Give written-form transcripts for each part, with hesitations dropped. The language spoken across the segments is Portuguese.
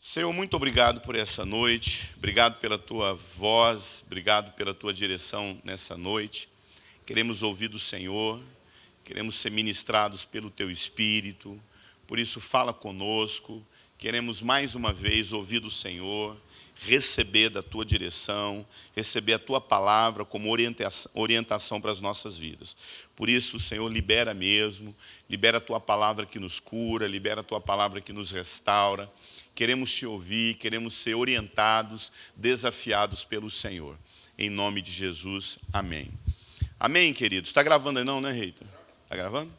Senhor, muito obrigado por essa noite, obrigado pela tua voz, obrigado pela tua direção nessa noite. Queremos ouvir do Senhor, queremos ser ministrados pelo teu Espírito, por isso fala conosco, queremos mais uma vez ouvir do Senhor, receber da tua direção, receber a tua palavra como orientação para as nossas vidas. Por isso, Senhor, libera mesmo, libera a tua palavra que nos cura, libera a tua palavra que nos restaura. Queremos te ouvir, queremos ser orientados, desafiados pelo Senhor. Em nome de Jesus, amém. Amém, queridos? Está gravando aí não, né, Reita? Está gravando?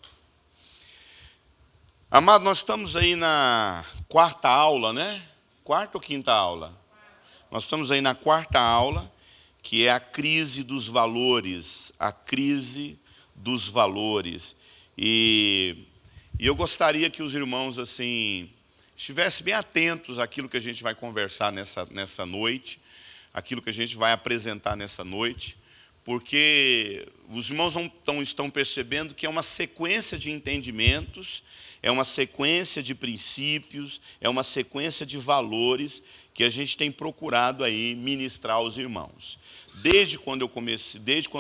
Amado, nós estamos aí na quarta aula, né? Quarta ou quinta aula? Nós estamos aí na quarta aula, que é a crise dos valores. A crise dos valores. E eu gostaria que os irmãos, assim, estivessem bem atentos àquilo que a gente vai conversar nessa noite, aquilo que a gente vai apresentar nessa noite, porque os irmãos estão percebendo que é uma sequência de entendimentos, é uma sequência de princípios, é uma sequência de valores que a gente tem procurado aí ministrar aos irmãos. Desde quando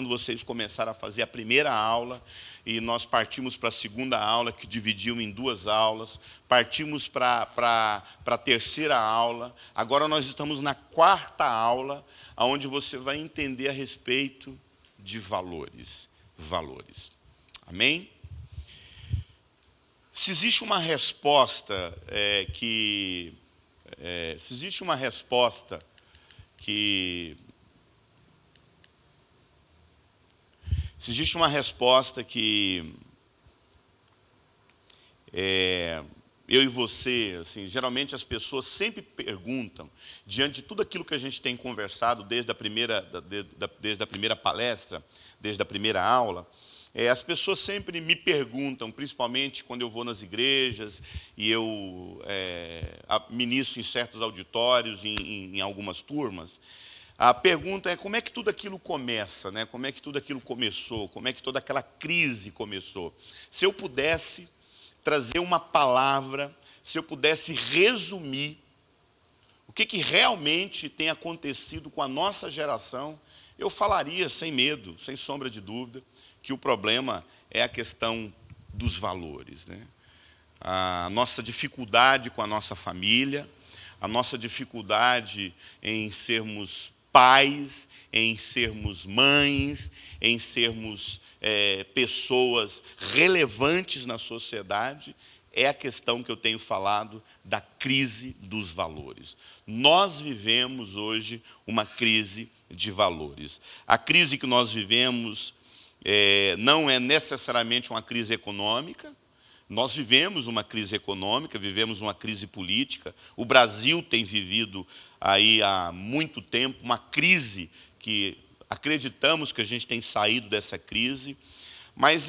vocês começaram a fazer a primeira aula, e nós partimos para a segunda aula, que dividiu em duas aulas, partimos para a terceira aula, agora nós estamos na quarta aula, onde você vai entender a respeito de valores. Valores. Amém? Se existe uma resposta se existe uma resposta que eu e você, assim, geralmente as pessoas sempre perguntam, diante de tudo aquilo que a gente tem conversado desde a primeira palestra, desde a primeira aula, as pessoas sempre me perguntam, principalmente quando eu vou nas igrejas e eu ministro em certos auditórios, em algumas turmas. A pergunta é como é que tudo aquilo começa, né? Como é que tudo aquilo começou, como é que toda aquela crise começou. Se eu pudesse trazer uma palavra, se eu pudesse resumir o que realmente tem acontecido com a nossa geração, eu falaria sem medo, sem sombra de dúvida, que o problema é a questão dos valores, né? A nossa dificuldade com a nossa família, a nossa dificuldade em sermos pais, em sermos mães, em sermos pessoas relevantes na sociedade, é a questão que eu tenho falado da crise dos valores. Nós vivemos hoje uma crise de valores. A crise que nós vivemos não é necessariamente uma crise econômica. Nós vivemos uma crise econômica, vivemos uma crise política. O Brasil tem vivido aí há muito tempo uma crise que acreditamos que a gente tem saído dessa crise, mas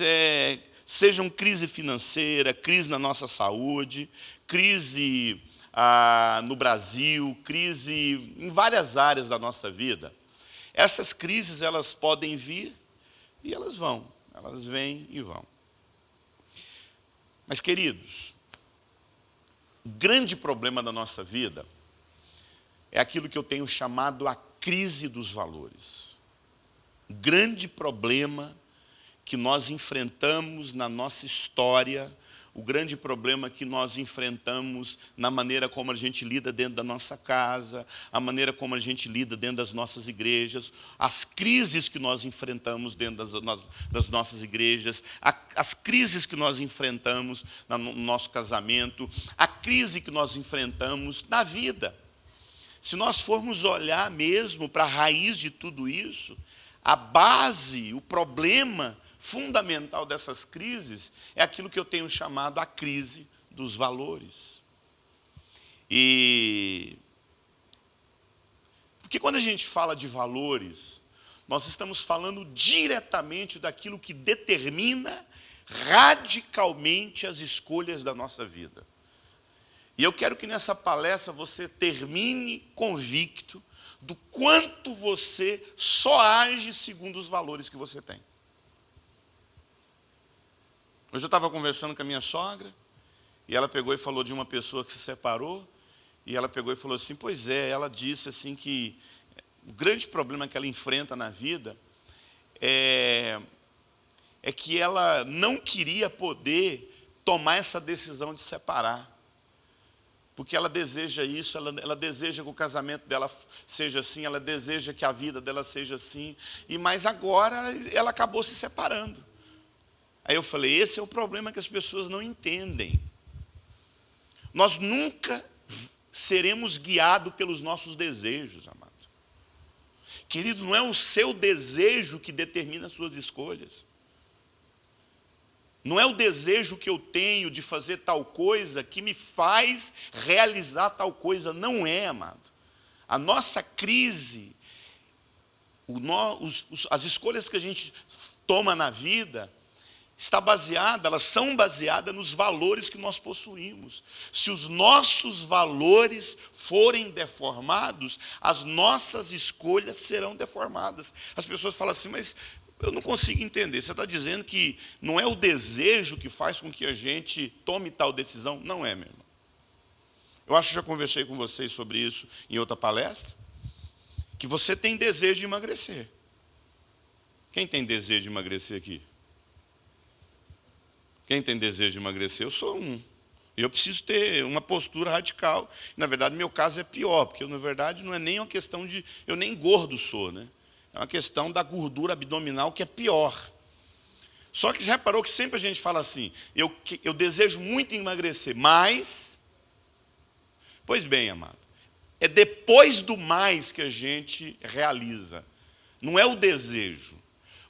sejam crise financeira, crise na nossa saúde, crise no Brasil, crise em várias áreas da nossa vida. Essas crises, elas podem vir e elas vão, elas vêm e vão. Mas, queridos, o grande problema da nossa vida é aquilo que eu tenho chamado a crise dos valores. O grande problema que nós enfrentamos na nossa história, o grande problema que nós enfrentamos na maneira como a gente lida dentro da nossa casa, a maneira como a gente lida dentro das nossas igrejas, as crises que nós enfrentamos dentro das nossas igrejas, as crises que nós enfrentamos no nosso casamento, a crise que nós enfrentamos na vida. Se nós formos olhar mesmo para a raiz de tudo isso, a base, o problema fundamental dessas crises é aquilo que eu tenho chamado a crise dos valores. Porque quando a gente fala de valores, nós estamos falando diretamente daquilo que determina radicalmente as escolhas da nossa vida. E eu quero que nessa palestra você termine convicto do quanto você só age segundo os valores que você tem. Hoje eu estava conversando com a minha sogra, e ela pegou e falou de uma pessoa que se separou, E ela pegou e falou assim, pois é, ela disse assim que o grande problema que ela enfrenta na vida é que ela não queria poder tomar essa decisão de separar. Porque ela deseja isso, ela deseja que o casamento dela seja assim, ela deseja que a vida dela seja assim, mas agora ela acabou se separando. Aí eu falei, esse é o problema que as pessoas não entendem. Nós nunca seremos guiados pelos nossos desejos, amado. Querido, não é o seu desejo que determina as suas escolhas. Não é o desejo que eu tenho de fazer tal coisa que me faz realizar tal coisa. Não é, amado. A nossa crise, as escolhas que a gente toma na vida, elas são baseadas nos valores que nós possuímos. Se os nossos valores forem deformados, as nossas escolhas serão deformadas. As pessoas falam assim, mas eu não consigo entender. Você está dizendo que não é o desejo que faz com que a gente tome tal decisão? Não é, meu irmão. Eu acho que já conversei com vocês sobre isso em outra palestra, que você tem desejo de emagrecer. Quem tem desejo de emagrecer aqui? Quem tem desejo de emagrecer? Eu sou um. Eu preciso ter uma postura radical. Na verdade, no meu caso é pior, porque na verdade não é nem uma questão de... Eu nem gordo sou, né? É uma questão da gordura abdominal que é pior. Só que você reparou que sempre a gente fala assim, eu desejo muito emagrecer, mas... Pois bem, amado, é depois do mais que a gente realiza. Não é o desejo.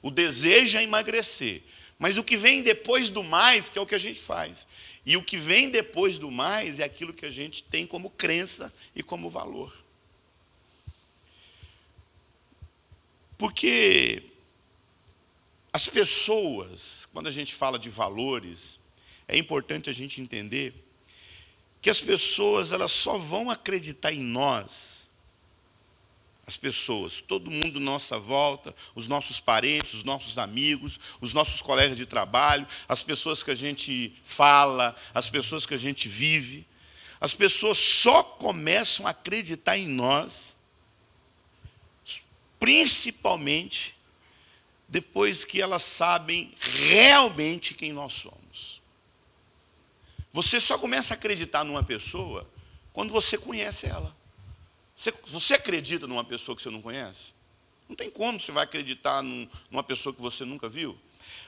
O desejo é emagrecer. Mas o que vem depois do mais, que é o que a gente faz. E o que vem depois do mais é aquilo que a gente tem como crença e como valor. Porque as pessoas, quando a gente fala de valores, é importante a gente entender que as pessoas elas só vão acreditar em nós, as pessoas, todo mundo à nossa volta, os nossos parentes, os nossos amigos, os nossos colegas de trabalho, as pessoas que a gente fala, as pessoas que a gente vive, as pessoas só começam a acreditar em nós principalmente depois que elas sabem realmente quem nós somos. Você só começa a acreditar numa pessoa quando você conhece ela. Você acredita numa pessoa que você não conhece? Não tem como você vai acreditar numa pessoa que você nunca viu.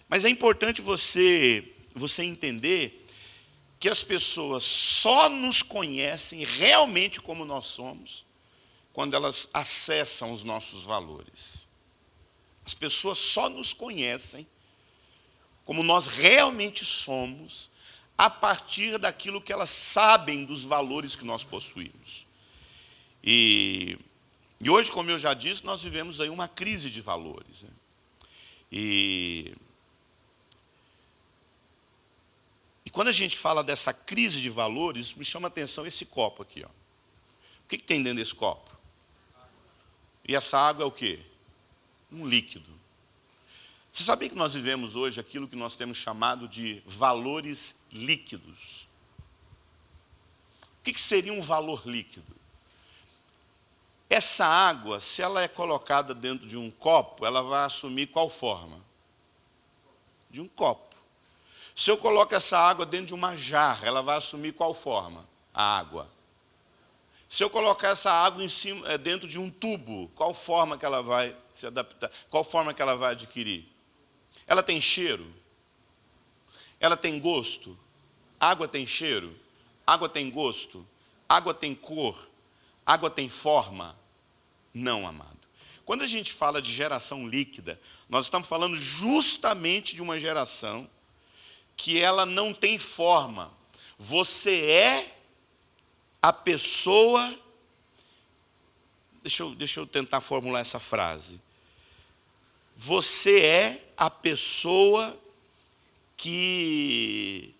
Mas é importante você entender que as pessoas só nos conhecem realmente como nós somos quando elas acessam os nossos valores. As pessoas só nos conhecem como nós realmente somos a partir daquilo que elas sabem dos valores que nós possuímos. E hoje, como eu já disse, nós vivemos aí uma crise de valores, né? E quando a gente fala dessa crise de valores, me chama a atenção esse copo aqui, ó. O que tem dentro desse copo? E essa água é o quê? Um líquido. Você sabia que nós vivemos hoje aquilo que nós temos chamado de valores líquidos? O que seria um valor líquido? Essa água, se ela é colocada dentro de um copo, ela vai assumir qual forma? De um copo. Se eu coloco essa água dentro de uma jarra, ela vai assumir qual forma? A água. Se eu colocar essa água dentro de um tubo, qual forma que ela vai se adaptar? Qual forma que ela vai adquirir? Ela tem cheiro? Ela tem gosto? Água tem cheiro? Água tem gosto? Água tem cor? Água tem forma? Não, amado. Quando a gente fala de geração líquida, nós estamos falando justamente de uma geração que ela não tem forma. Você é a pessoa... Deixa eu tentar formular essa frase. Você é a pessoa que...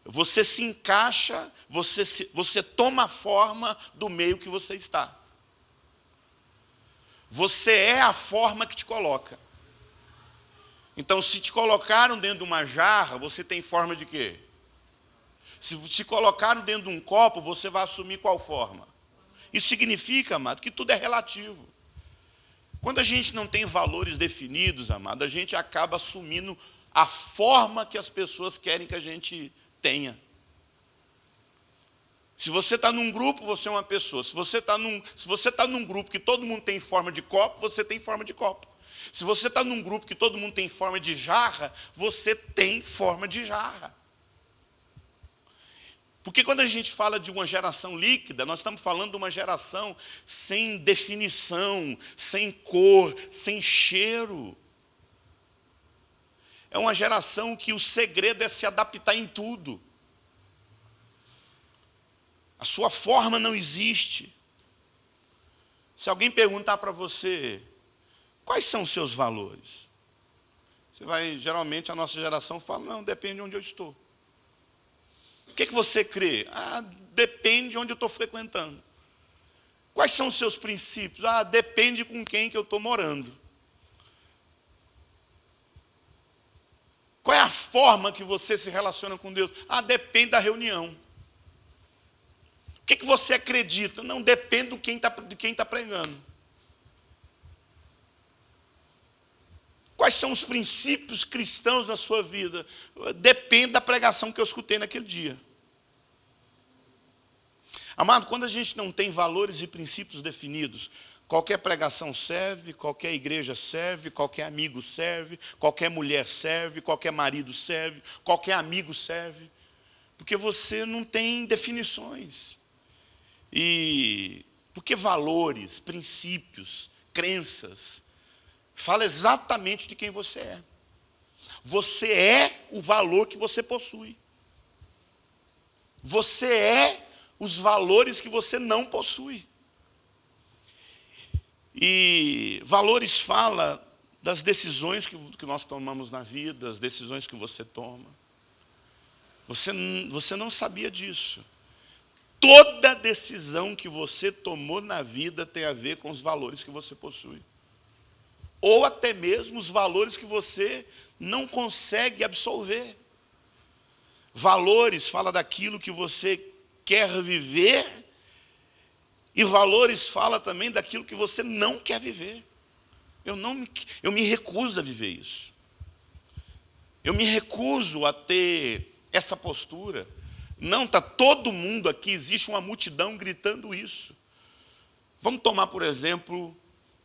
Você se encaixa, você toma a forma do meio que você está. Você é a forma que te coloca. Então, se te colocaram dentro de uma jarra, você tem forma de quê? Se colocaram dentro de um copo, você vai assumir qual forma? Isso significa, amado, que tudo é relativo. Quando a gente não tem valores definidos, amado, a gente acaba assumindo a forma que as pessoas querem que a gente tenha. Se você está num grupo, você é uma pessoa. Se você está num grupo que todo mundo tem forma de copo, você tem forma de copo. Se você está num grupo que todo mundo tem forma de jarra, você tem forma de jarra. Porque quando a gente fala de uma geração líquida, nós estamos falando de uma geração sem definição, sem cor, sem cheiro. É uma geração que o segredo é se adaptar em tudo. A sua forma não existe. Se alguém perguntar para você, quais são os seus valores? Geralmente a nossa geração fala, não, depende de onde eu estou. O que você crê? Depende de onde eu estou frequentando. Quais são os seus princípios? Depende com quem que eu estou morando. Qual é a forma que você se relaciona com Deus? Depende da reunião. O que você acredita? Não, depende de quem está pregando. Quais são os princípios cristãos na sua vida? Depende da pregação que eu escutei naquele dia. Amado, quando a gente não tem valores e princípios definidos, qualquer pregação serve, qualquer igreja serve, qualquer amigo serve, qualquer mulher serve, qualquer marido serve, qualquer amigo serve, porque você não tem definições. E porque valores, princípios, crenças, fala exatamente de quem você é. Você é o valor que você possui. Você é os valores que você não possui. E valores fala das decisões que nós tomamos na vida, as decisões que você toma. Você não sabia disso. Toda decisão que você tomou na vida tem a ver com os valores que você possui. Ou até mesmo os valores que você não consegue absorver. Valores fala daquilo que você quer viver, e valores fala também daquilo que você não quer viver. Eu me recuso a viver isso. Eu me recuso a ter essa postura. Não, está todo mundo aqui, existe uma multidão gritando isso. Vamos tomar, por exemplo,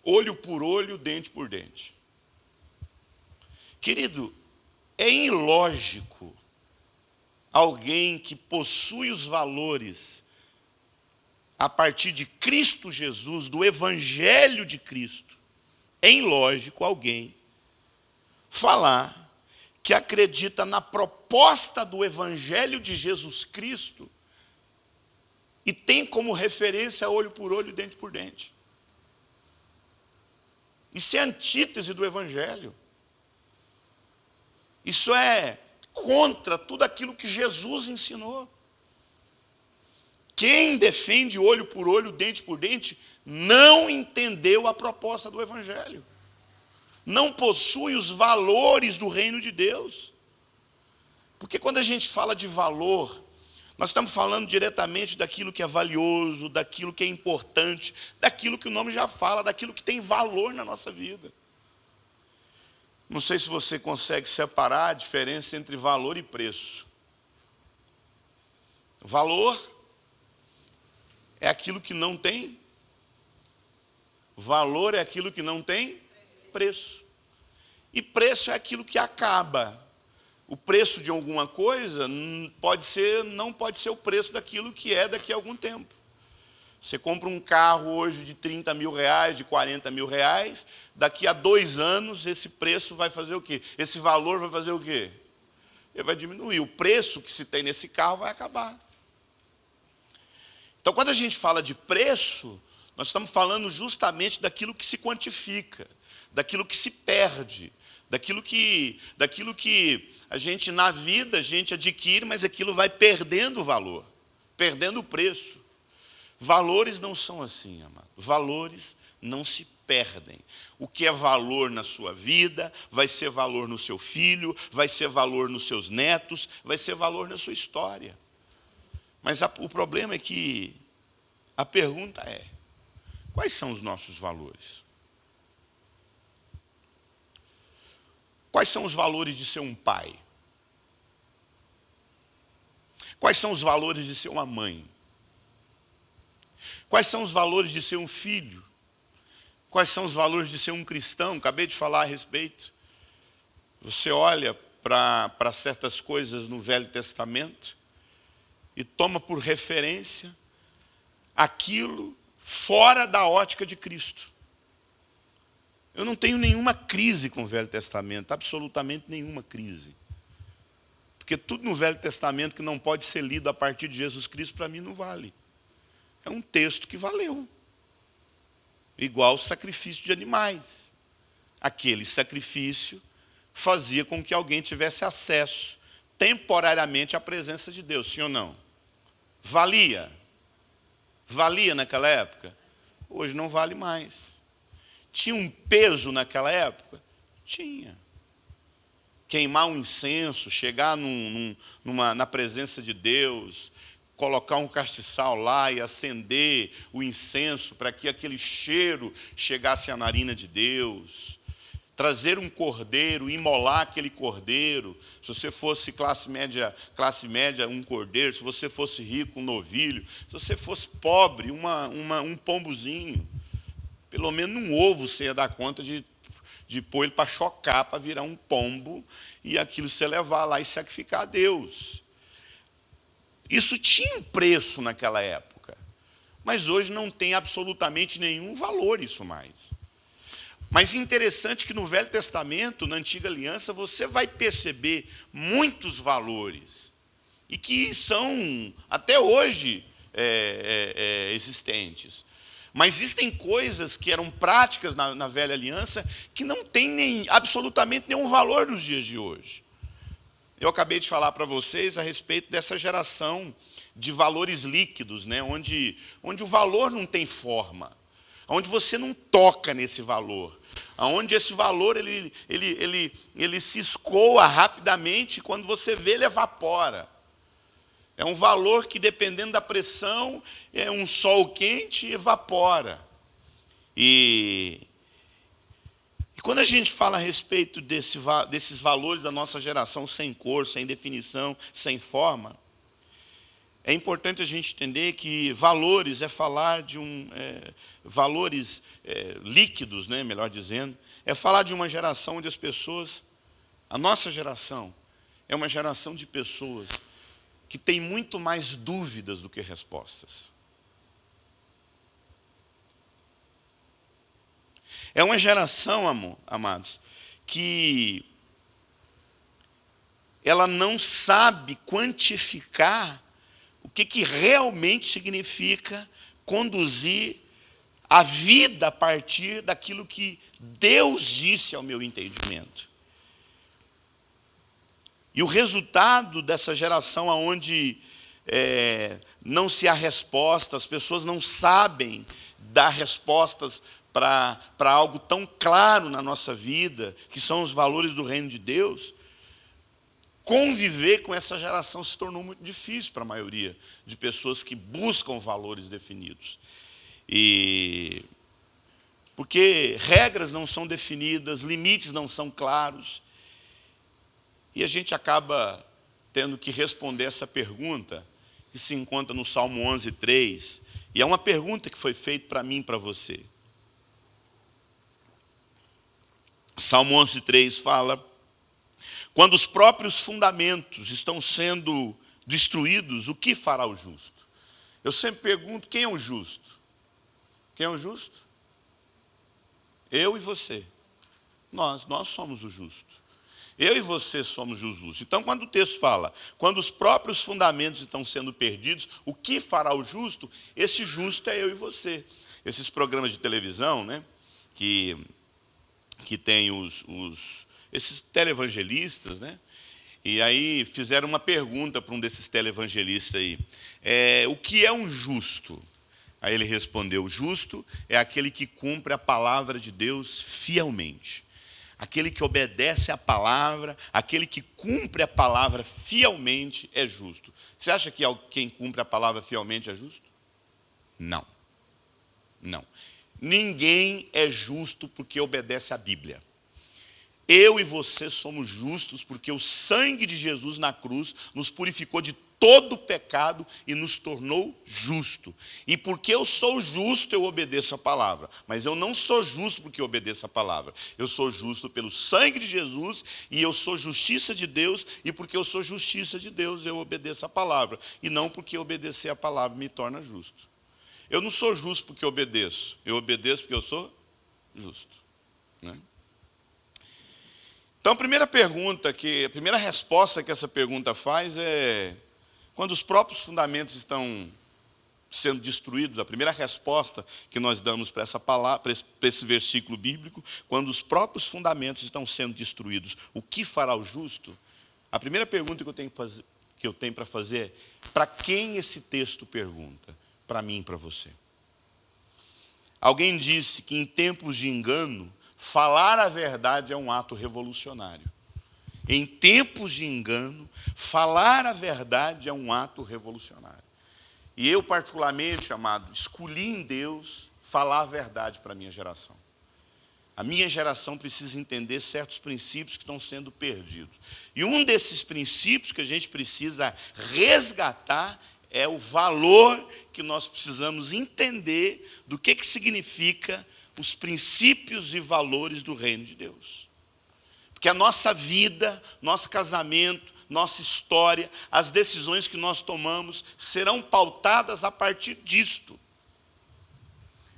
olho por olho, dente por dente. Querido, é ilógico alguém que possui os valores a partir de Cristo Jesus, do Evangelho de Cristo, é ilógico alguém falar que acredita na proposta do Evangelho de Jesus Cristo e tem como referência olho por olho, dente por dente. Isso é antítese do Evangelho. Isso é contra tudo aquilo que Jesus ensinou. Quem defende olho por olho, dente por dente, não entendeu a proposta do Evangelho. Não possui os valores do reino de Deus. Porque quando a gente fala de valor, nós estamos falando diretamente daquilo que é valioso, daquilo que é importante, daquilo que o nome já fala, daquilo que tem valor na nossa vida. Não sei se você consegue separar a diferença entre valor e preço. Valor é aquilo que não tem. Valor é aquilo que não tem preço. E preço é aquilo que acaba. O preço de alguma coisa não pode ser o preço daquilo que é daqui a algum tempo. Você compra um carro hoje de 30 mil reais, de 40 mil reais, daqui a 2 anos esse preço vai fazer o quê? Esse valor vai fazer o quê? Ele vai diminuir. O preço que se tem nesse carro vai acabar. Então, quando a gente fala de preço, nós estamos falando justamente daquilo que se quantifica, daquilo que se perde, daquilo que a gente, na vida, a gente adquire, mas aquilo vai perdendo o valor, perdendo o preço. Valores não são assim, amado. Valores não se perdem. O que é valor na sua vida, vai ser valor no seu filho, vai ser valor nos seus netos, vai ser valor na sua história. Mas o problema é que A pergunta é: quais são os nossos valores? Quais são os valores de ser um pai? Quais são os valores de ser uma mãe? Quais são os valores de ser um filho? Quais são os valores de ser um cristão? Acabei de falar a respeito. Você olha para certas coisas no Velho Testamento e toma por referência aquilo fora da ótica de Cristo. Eu não tenho nenhuma crise com o Velho Testamento, absolutamente nenhuma crise. Porque tudo no Velho Testamento que não pode ser lido a partir de Jesus Cristo, para mim não vale. É um texto que valeu. Igual o sacrifício de animais. Aquele sacrifício fazia com que alguém tivesse acesso temporariamente à presença de Deus, sim ou não? Valia. Valia naquela época? Hoje não vale mais. Tinha um peso naquela época? Tinha. Queimar um incenso, chegar na presença de Deus, colocar um castiçal lá e acender o incenso para que aquele cheiro chegasse à narina de Deus. Trazer um cordeiro, imolar aquele cordeiro. Se você fosse classe média, um cordeiro. Se você fosse rico, um novilho. Se você fosse pobre, um pombozinho. Pelo menos um ovo você ia dar conta de pôr ele para chocar, para virar um pombo, e aquilo você levar lá e sacrificar a Deus. Isso tinha um preço naquela época, mas hoje não tem absolutamente nenhum valor isso mais. Mas interessante que no Velho Testamento, na Antiga Aliança, você vai perceber muitos valores, e que são, até hoje, existentes. Mas existem coisas que eram práticas na Velha Aliança que não têm absolutamente nenhum valor nos dias de hoje. Eu acabei de falar para vocês a respeito dessa geração de valores líquidos, né? onde o valor não tem forma, onde você não toca nesse valor, onde esse valor ele se escoa rapidamente, quando você vê, ele evapora. É um valor que, dependendo da pressão, é um sol quente e evapora. E quando a gente fala a respeito desses valores da nossa geração, sem cor, sem definição, sem forma, é importante a gente entender que valores é falar de valores líquidos, né, melhor dizendo, é falar de uma geração onde as pessoas, a nossa geração, é uma geração de pessoas que tem muito mais dúvidas do que respostas. É uma geração, amados, que ela não sabe quantificar o que realmente significa conduzir a vida a partir daquilo que Deus disse ao meu entendimento. E o resultado dessa geração onde não se há resposta, as pessoas não sabem dar respostas para algo tão claro na nossa vida, que são os valores do reino de Deus, conviver com essa geração se tornou muito difícil para a maioria de pessoas que buscam valores definidos. Porque regras não são definidas, limites não são claros, e a gente acaba tendo que responder essa pergunta, que se encontra no Salmo 11:3, e é uma pergunta que foi feita para mim e para você. Salmo 11:3 fala: quando os próprios fundamentos estão sendo destruídos, o que fará o justo? Eu sempre pergunto, quem é o justo? Quem é o justo? Eu e você. Nós somos o justo. Eu e você somos os justos. Então, quando o texto fala, quando os próprios fundamentos estão sendo perdidos, o que fará o justo? Esse justo é eu e você. Esses programas de televisão, né, que tem esses televangelistas, né, e aí fizeram uma pergunta para um desses televangelistas aí. O que é um justo? Aí ele respondeu: o justo é aquele que cumpre a palavra de Deus fielmente. Aquele que obedece à palavra, aquele que cumpre a palavra fielmente é justo. Você acha que quem cumpre a palavra fielmente é justo? Não. Não. Ninguém é justo porque obedece à Bíblia. Eu e você somos justos porque o sangue de Jesus na cruz nos purificou de todo o pecado e nos tornou justo. E porque eu sou justo, eu obedeço a palavra. Mas eu não sou justo porque obedeço a palavra. Eu sou justo pelo sangue de Jesus e eu sou justiça de Deus. E porque eu sou justiça de Deus, eu obedeço a palavra. E não porque obedecer a palavra me torna justo. Eu não sou justo porque obedeço. Eu obedeço porque eu sou justo. Né? Então, a primeira resposta que essa pergunta faz é: quando os próprios fundamentos estão sendo destruídos, a primeira resposta que nós damos para essa palavra, para esse versículo bíblico, quando os próprios fundamentos estão sendo destruídos, o que fará o justo? A primeira pergunta que eu tenho para fazer é: para quem esse texto pergunta? Para mim e para você. Alguém disse que em tempos de engano, falar a verdade é um ato revolucionário. Em tempos de engano, falar a verdade é um ato revolucionário. E eu, particularmente, amado, escolhi em Deus falar a verdade para a minha geração. A minha geração precisa entender certos princípios que estão sendo perdidos. E um desses princípios que a gente precisa resgatar é o valor que nós precisamos entender do que significa os princípios e valores do reino de Deus. Porque a nossa vida, nosso casamento, nossa história, as decisões que nós tomamos serão pautadas a partir disto.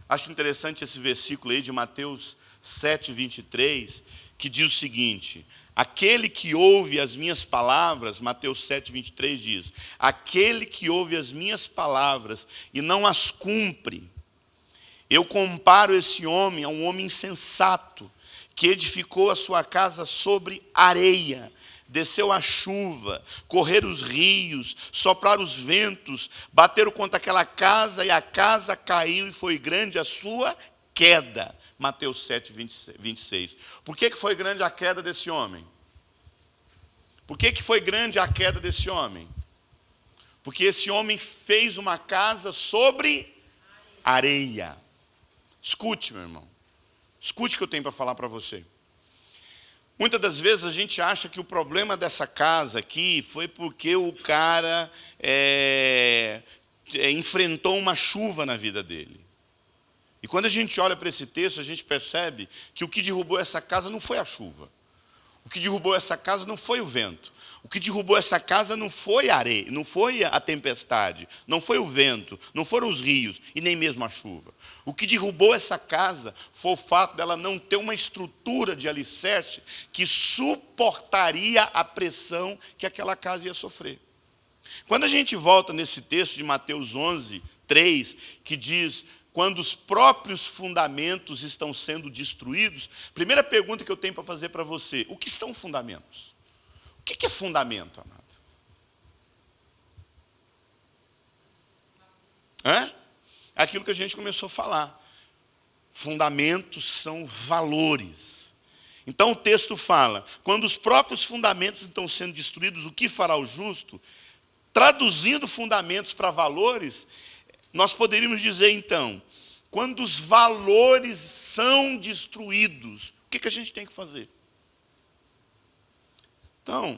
Acho interessante esse versículo aí de Mateus 7:23, que diz o seguinte: aquele que ouve as minhas palavras, Mateus 7:23 diz, aquele que ouve as minhas palavras e não as cumpre, eu comparo esse homem a um homem insensato, que edificou a sua casa sobre areia. Desceu a chuva, correram os rios, sopraram os ventos, bateram contra aquela casa, e a casa caiu, e foi grande a sua queda. Mateus 7:26. Por que foi grande a queda desse homem? Por que foi grande a queda desse homem? Porque esse homem fez uma casa sobre areia. Escute, meu irmão. Escute o que eu tenho para falar para você. Muitas das vezes a gente acha que o problema dessa casa aqui foi porque o cara enfrentou uma chuva na vida dele. E quando a gente olha para esse texto, a gente percebe que o que derrubou essa casa não foi a chuva. O que derrubou essa casa não foi o vento. O que derrubou essa casa não foi a areia, não foi a tempestade, não foi o vento, não foram os rios e nem mesmo a chuva. O que derrubou essa casa foi o fato dela não ter uma estrutura de alicerce que suportaria a pressão que aquela casa ia sofrer. Quando a gente volta nesse texto de Mateus 11:3, que diz: quando os próprios fundamentos estão sendo destruídos, primeira pergunta que eu tenho para fazer para você: o que são fundamentos? O que é fundamento, amado? Aquilo que a gente começou a falar. Fundamentos são valores. Então o texto fala: quando os próprios fundamentos estão sendo destruídos, o que fará o justo? Traduzindo fundamentos para valores, nós poderíamos dizer então, quando os valores são destruídos, o que a gente tem que fazer? Então,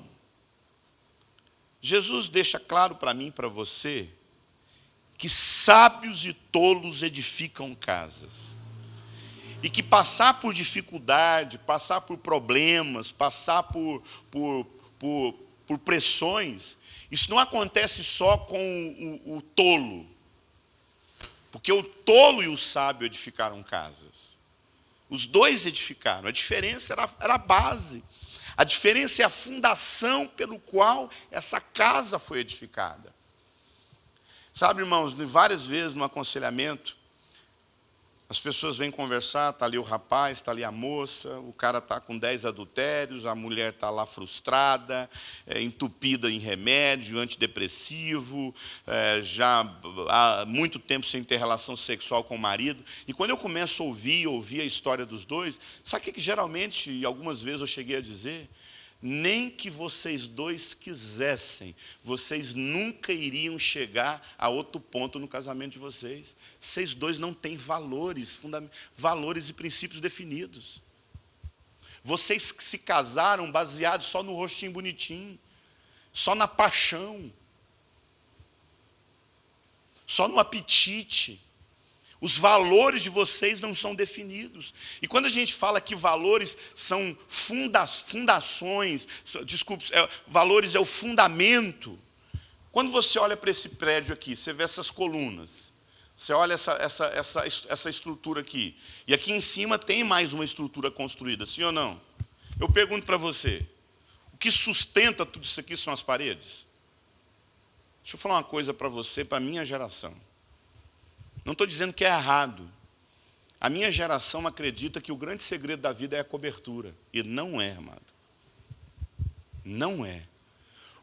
Jesus deixa claro para mim e para você que sábios e tolos edificam casas. E que passar por dificuldade, passar por problemas, passar por pressões, isso não acontece só com o tolo. Porque o tolo e o sábio edificaram casas. Os dois edificaram. A diferença era a base. A diferença é a fundação pelo qual essa casa foi edificada. Sabe, irmãos, várias vezes no aconselhamento, as pessoas vêm conversar, está ali o rapaz, está ali a moça, o cara está com 10 adultérios, a mulher está lá frustrada, entupida em remédio, antidepressivo, já há muito tempo sem ter relação sexual com o marido. E quando eu começo a ouvir a história dos dois, sabe o que geralmente, e algumas vezes eu cheguei a dizer? nem que vocês dois quisessem, vocês nunca iriam chegar a outro ponto no casamento de vocês. Vocês dois não têm valores e princípios definidos. Vocês que se casaram baseados só no rostinho bonitinho, só na paixão, só no apetite. Os valores de vocês não são definidos. E quando a gente fala que valores são fundações, valores é o fundamento. Quando você olha para esse prédio aqui, você vê essas colunas, você olha essa estrutura aqui, e aqui em cima tem mais uma estrutura construída, sim ou não? Eu pergunto para você, o que sustenta tudo isso aqui são as paredes? Deixa eu falar uma coisa para você, para a minha geração. Não estou dizendo que é errado. A minha geração acredita que o grande segredo da vida é a cobertura. E não é, amado. Não é.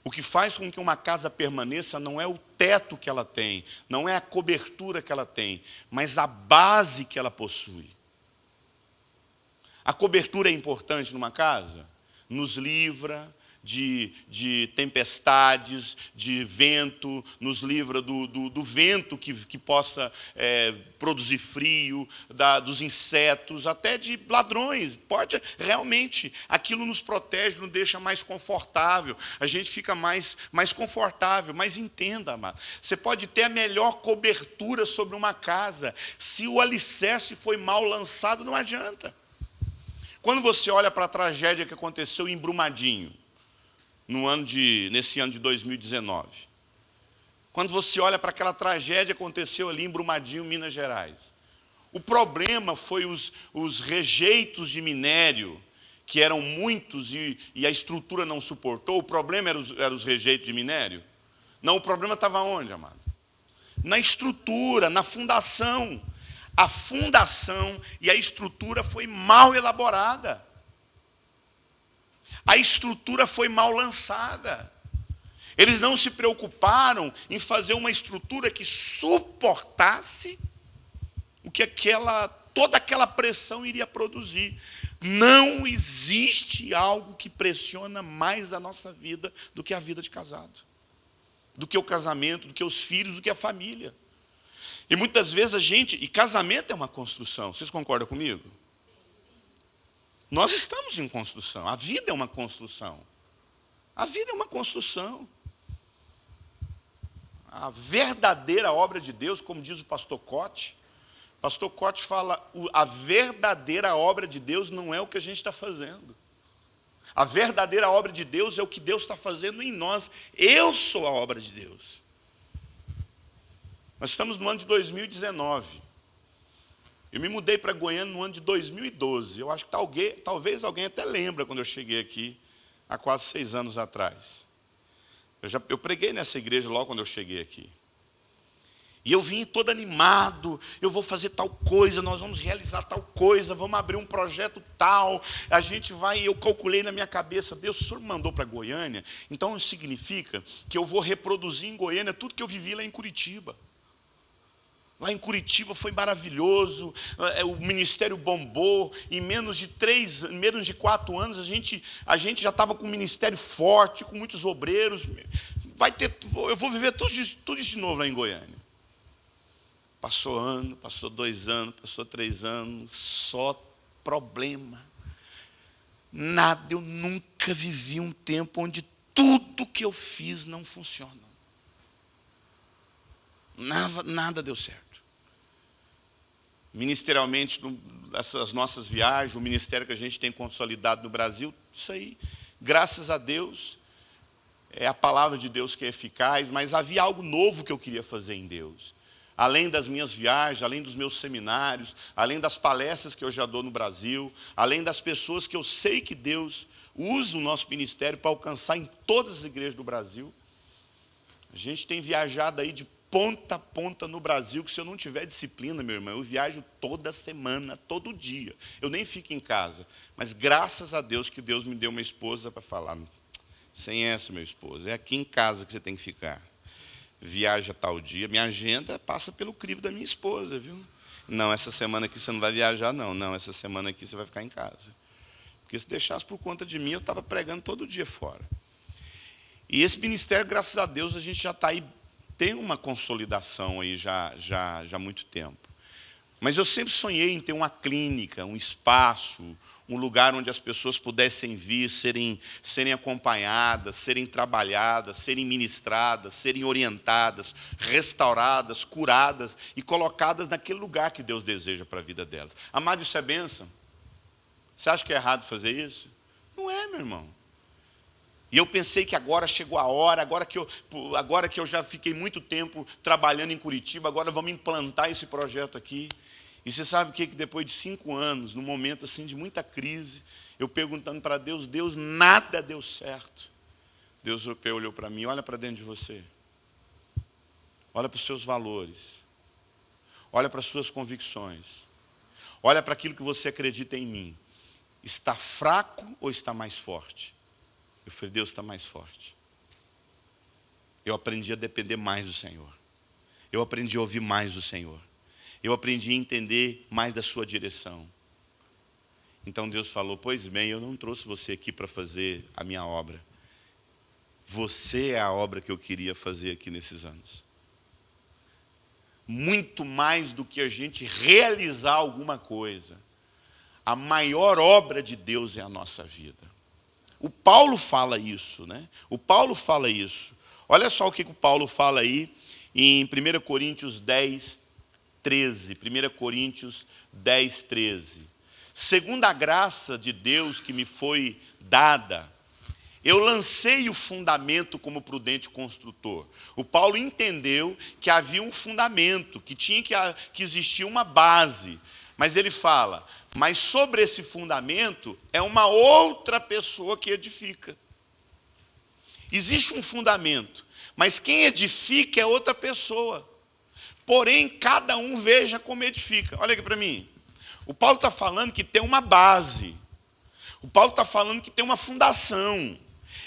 O que faz com que uma casa permaneça não é o teto que ela tem, não é a cobertura que ela tem, mas a base que ela possui. A cobertura é importante numa casa? Nos livra de tempestades, de vento, nos livra do vento que possa produzir frio, dos insetos, até de ladrões. Pode, realmente, aquilo nos protege, nos deixa mais confortável, a gente fica mais confortável. Mas entenda, amado, você pode ter a melhor cobertura sobre uma casa, se o alicerce foi mal lançado, não adianta. Quando você olha para a tragédia que aconteceu em Brumadinho, nesse ano de 2019. Quando você olha para aquela tragédia que aconteceu ali em Brumadinho, Minas Gerais. O problema foi os rejeitos de minério, que eram muitos e a estrutura não suportou. O problema era os rejeitos de minério? Não, o problema estava onde, amado? Na estrutura, na fundação. A fundação e a estrutura foi mal elaborada. A estrutura foi mal lançada. Eles não se preocuparam em fazer uma estrutura que suportasse o que toda aquela pressão iria produzir. Não existe algo que pressiona mais a nossa vida do que a vida de casado, do que o casamento, do que os filhos, do que a família. E muitas vezes e casamento é uma construção, vocês concordam comigo? Nós estamos em construção. A vida é uma construção. A vida é uma construção. A verdadeira obra de Deus, como diz o pastor Cote fala, a verdadeira obra de Deus não é o que a gente está fazendo. A verdadeira obra de Deus é o que Deus está fazendo em nós. Eu sou a obra de Deus. Nós estamos no ano de 2019. Eu me mudei para Goiânia no ano de 2012. Eu acho que talvez alguém até lembra quando eu cheguei aqui, há quase 6 anos atrás. Eu preguei nessa igreja logo quando eu cheguei aqui. E eu vim todo animado, eu vou fazer tal coisa, nós vamos realizar tal coisa, vamos abrir um projeto tal, eu calculei na minha cabeça, Deus, o Senhor me mandou para Goiânia, então isso significa que eu vou reproduzir em Goiânia tudo que eu vivi lá em Curitiba. Lá em Curitiba foi maravilhoso, o ministério bombou, em menos de 4 anos, a gente já estava com um ministério forte, com muitos obreiros. Eu vou viver tudo isso de novo lá em Goiânia. Passou ano, passou 2 anos, passou 3 anos, só problema. Eu nunca vivi um tempo onde tudo que eu fiz não funciona. Nada deu certo. Ministerialmente, essas nossas viagens, o ministério que a gente tem consolidado no Brasil, isso aí, graças a Deus, é a palavra de Deus que é eficaz, mas havia algo novo que eu queria fazer em Deus. Além das minhas viagens, além dos meus seminários, além das palestras que eu já dou no Brasil, além das pessoas que eu sei que Deus usa o nosso ministério para alcançar em todas as igrejas do Brasil. A gente tem viajado aí de ponta a ponta no Brasil, que se eu não tiver disciplina, meu irmão, eu viajo toda semana, todo dia. Eu nem fico em casa. Mas graças a Deus que Deus me deu uma esposa para falar. Sem essa, meu esposo, é aqui em casa que você tem que ficar. Viaja tal dia. Minha agenda passa pelo crivo da minha esposa, viu? Não, essa semana aqui você não vai viajar, não. Não, essa semana aqui você vai ficar em casa. Porque se deixasse por conta de mim, eu estava pregando todo dia fora. E esse ministério, graças a Deus, a gente já está aí, tem uma consolidação aí já há muito tempo. Mas eu sempre sonhei em ter uma clínica, um espaço, um lugar onde as pessoas pudessem vir, serem acompanhadas, serem trabalhadas, serem ministradas, serem orientadas, restauradas, curadas e colocadas naquele lugar que Deus deseja para a vida delas. Amado, isso é bênção? Você acha que é errado fazer isso? Não é, meu irmão. E eu pensei que agora chegou a hora, agora que eu já fiquei muito tempo trabalhando em Curitiba, agora vamos implantar esse projeto aqui. E você sabe o que depois de 5 anos, num momento assim de muita crise, eu perguntando para Deus, Deus, nada deu certo. Deus olhou para mim, olha para dentro de você. Olha para os seus valores. Olha para as suas convicções. Olha para aquilo que você acredita em mim. Está fraco ou está mais forte? Eu falei, Deus, está mais forte. Eu aprendi a depender mais do Senhor. Eu aprendi a ouvir mais do Senhor. Eu aprendi a entender mais da sua direção. Então Deus falou, pois bem, eu não trouxe você aqui para fazer a minha obra. Você é a obra que eu queria fazer aqui nesses anos. Muito mais do que a gente realizar alguma coisa. A maior obra de Deus é a nossa vida. O Paulo fala isso, né? O Paulo fala isso. Olha só o que o Paulo fala aí em 1 Coríntios 10, 13. 1 Coríntios 10, 13. Segundo a graça de Deus que me foi dada, eu lancei o fundamento como prudente construtor. O Paulo entendeu que havia um fundamento, que tinha que existir uma base. Mas ele fala, mas sobre esse fundamento é uma outra pessoa que edifica. Existe um fundamento, mas quem edifica é outra pessoa. Porém, cada um veja como edifica. Olha aqui para mim. O Paulo está falando que tem uma base. O Paulo está falando que tem uma fundação.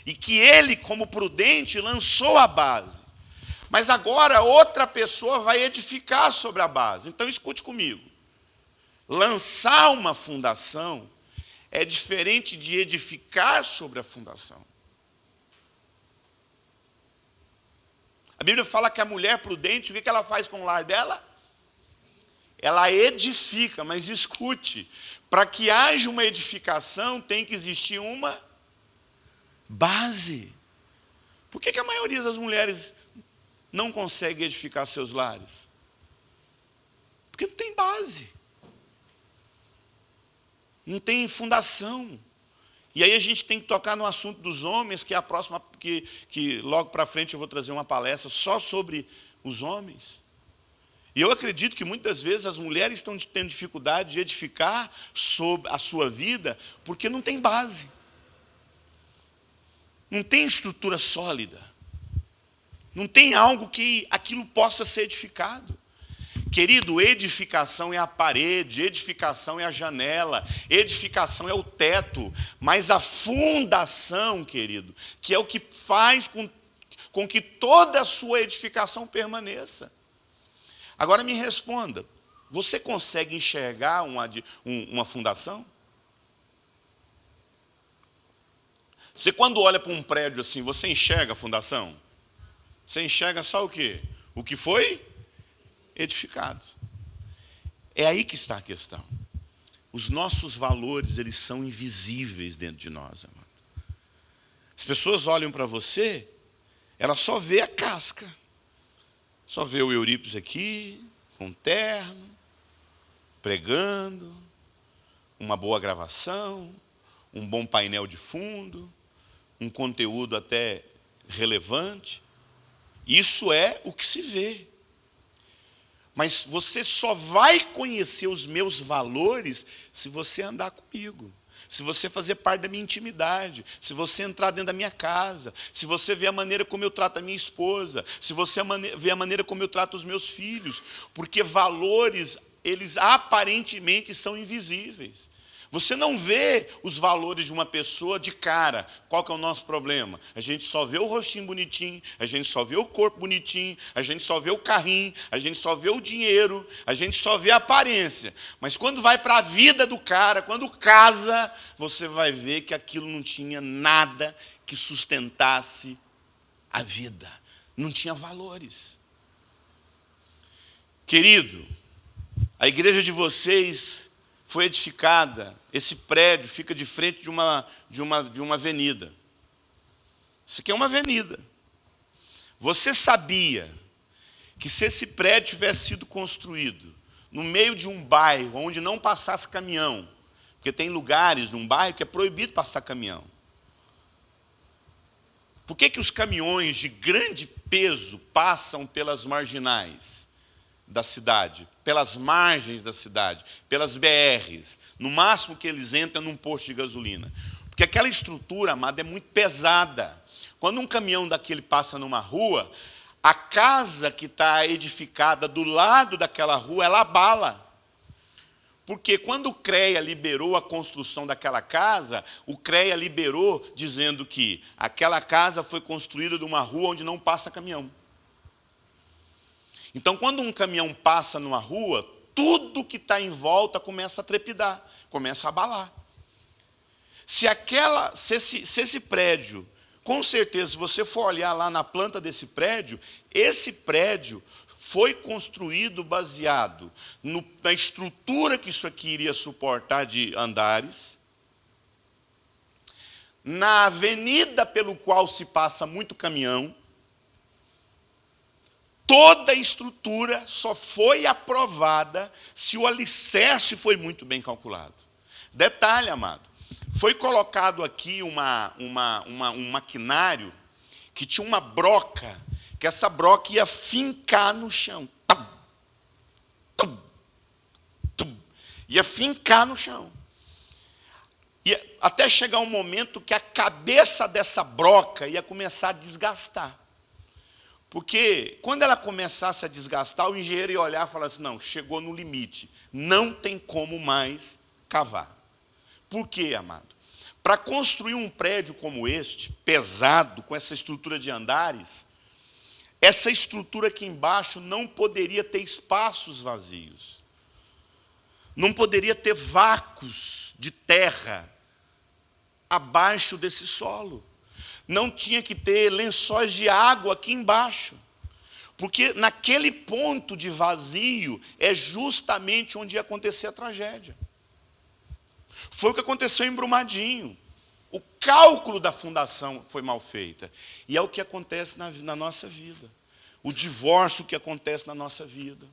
E que ele, como prudente, lançou a base. Mas agora outra pessoa vai edificar sobre a base. Então escute comigo. Lançar uma fundação é diferente de edificar sobre a fundação. A Bíblia fala que a mulher prudente, o que ela faz com o lar dela? Ela edifica, mas escute, para que haja uma edificação tem que existir uma base. Por que a maioria das mulheres não consegue edificar seus lares? Porque não tem base. Não tem fundação. E aí a gente tem que tocar no assunto dos homens, que é a próxima, que logo para frente eu vou trazer uma palestra só sobre os homens. E eu acredito que muitas vezes as mulheres estão tendo dificuldade de edificar sobre a sua vida, porque não tem base. Não tem estrutura sólida. Não tem algo que aquilo possa ser edificado. Querido, edificação é a parede, edificação é a janela, edificação é o teto, mas a fundação, querido, que é o que faz com que toda a sua edificação permaneça. Agora me responda, você consegue enxergar uma fundação? Você quando olha para um prédio assim, você enxerga a fundação? Você enxerga só o quê? O que foi edificado. É aí que está a questão. Os nossos valores, eles são invisíveis dentro de nós, amado. As pessoas olham para você, ela só vê a casca. Só vê o Eurípides aqui, com terno, pregando, uma boa gravação, um bom painel de fundo, um conteúdo até relevante. Isso é o que se vê. Mas você só vai conhecer os meus valores se você andar comigo. Se você fazer parte da minha intimidade, se você entrar dentro da minha casa, se você ver a maneira como eu trato a minha esposa, se você ver a maneira como eu trato os meus filhos. Porque valores, eles aparentemente são invisíveis. Você não vê os valores de uma pessoa de cara. Qual que é o nosso problema? A gente só vê o rostinho bonitinho, a gente só vê o corpo bonitinho, a gente só vê o carrinho, a gente só vê o dinheiro, a gente só vê a aparência. Mas quando vai para a vida do cara, quando casa, você vai ver que aquilo não tinha nada que sustentasse a vida. Não tinha valores. Querido, a igreja de vocês foi edificada, esse prédio fica de frente de uma avenida. Isso aqui é uma avenida. Você sabia que se esse prédio tivesse sido construído no meio de um bairro onde não passasse caminhão, porque tem lugares num bairro que é proibido passar caminhão. Por que os caminhões de grande peso passam pelas marginais da cidade, pelas margens da cidade, pelas BRs? No máximo que eles entram num posto de gasolina. Porque aquela estrutura, amada, é muito pesada. Quando um caminhão daquele passa numa rua, a casa que está edificada do lado daquela rua, ela abala. Porque quando o CREA liberou a construção daquela casa, o CREA liberou dizendo que aquela casa foi construída numa rua onde não passa caminhão. Então, quando um caminhão passa numa rua, tudo que está em volta começa a trepidar, começa a abalar. Se esse prédio, com certeza, se você for olhar lá na planta desse prédio, esse prédio foi construído baseado na estrutura que isso aqui iria suportar de andares, na avenida pelo qual se passa muito caminhão. Toda a estrutura só foi aprovada se o alicerce foi muito bem calculado. Detalhe, amado, foi colocado aqui um maquinário que tinha uma broca, que essa broca ia fincar no chão. Ia fincar no chão. Até chegar um momento que a cabeça dessa broca ia começar a desgastar. Porque quando ela começasse a desgastar, o engenheiro ia olhar e falar assim, não, chegou no limite, não tem como mais cavar. Por quê, amado? Para construir um prédio como este, pesado, com essa estrutura de andares, essa estrutura aqui embaixo não poderia ter espaços vazios. Não poderia ter vácuos de terra abaixo desse solo. Não tinha que ter lençóis de água aqui embaixo. Porque naquele ponto de vazio é justamente onde ia acontecer a tragédia. Foi o que aconteceu em Brumadinho. O cálculo da fundação foi mal feita. E é o que acontece na nossa vida. O divórcio que acontece na nossa vida.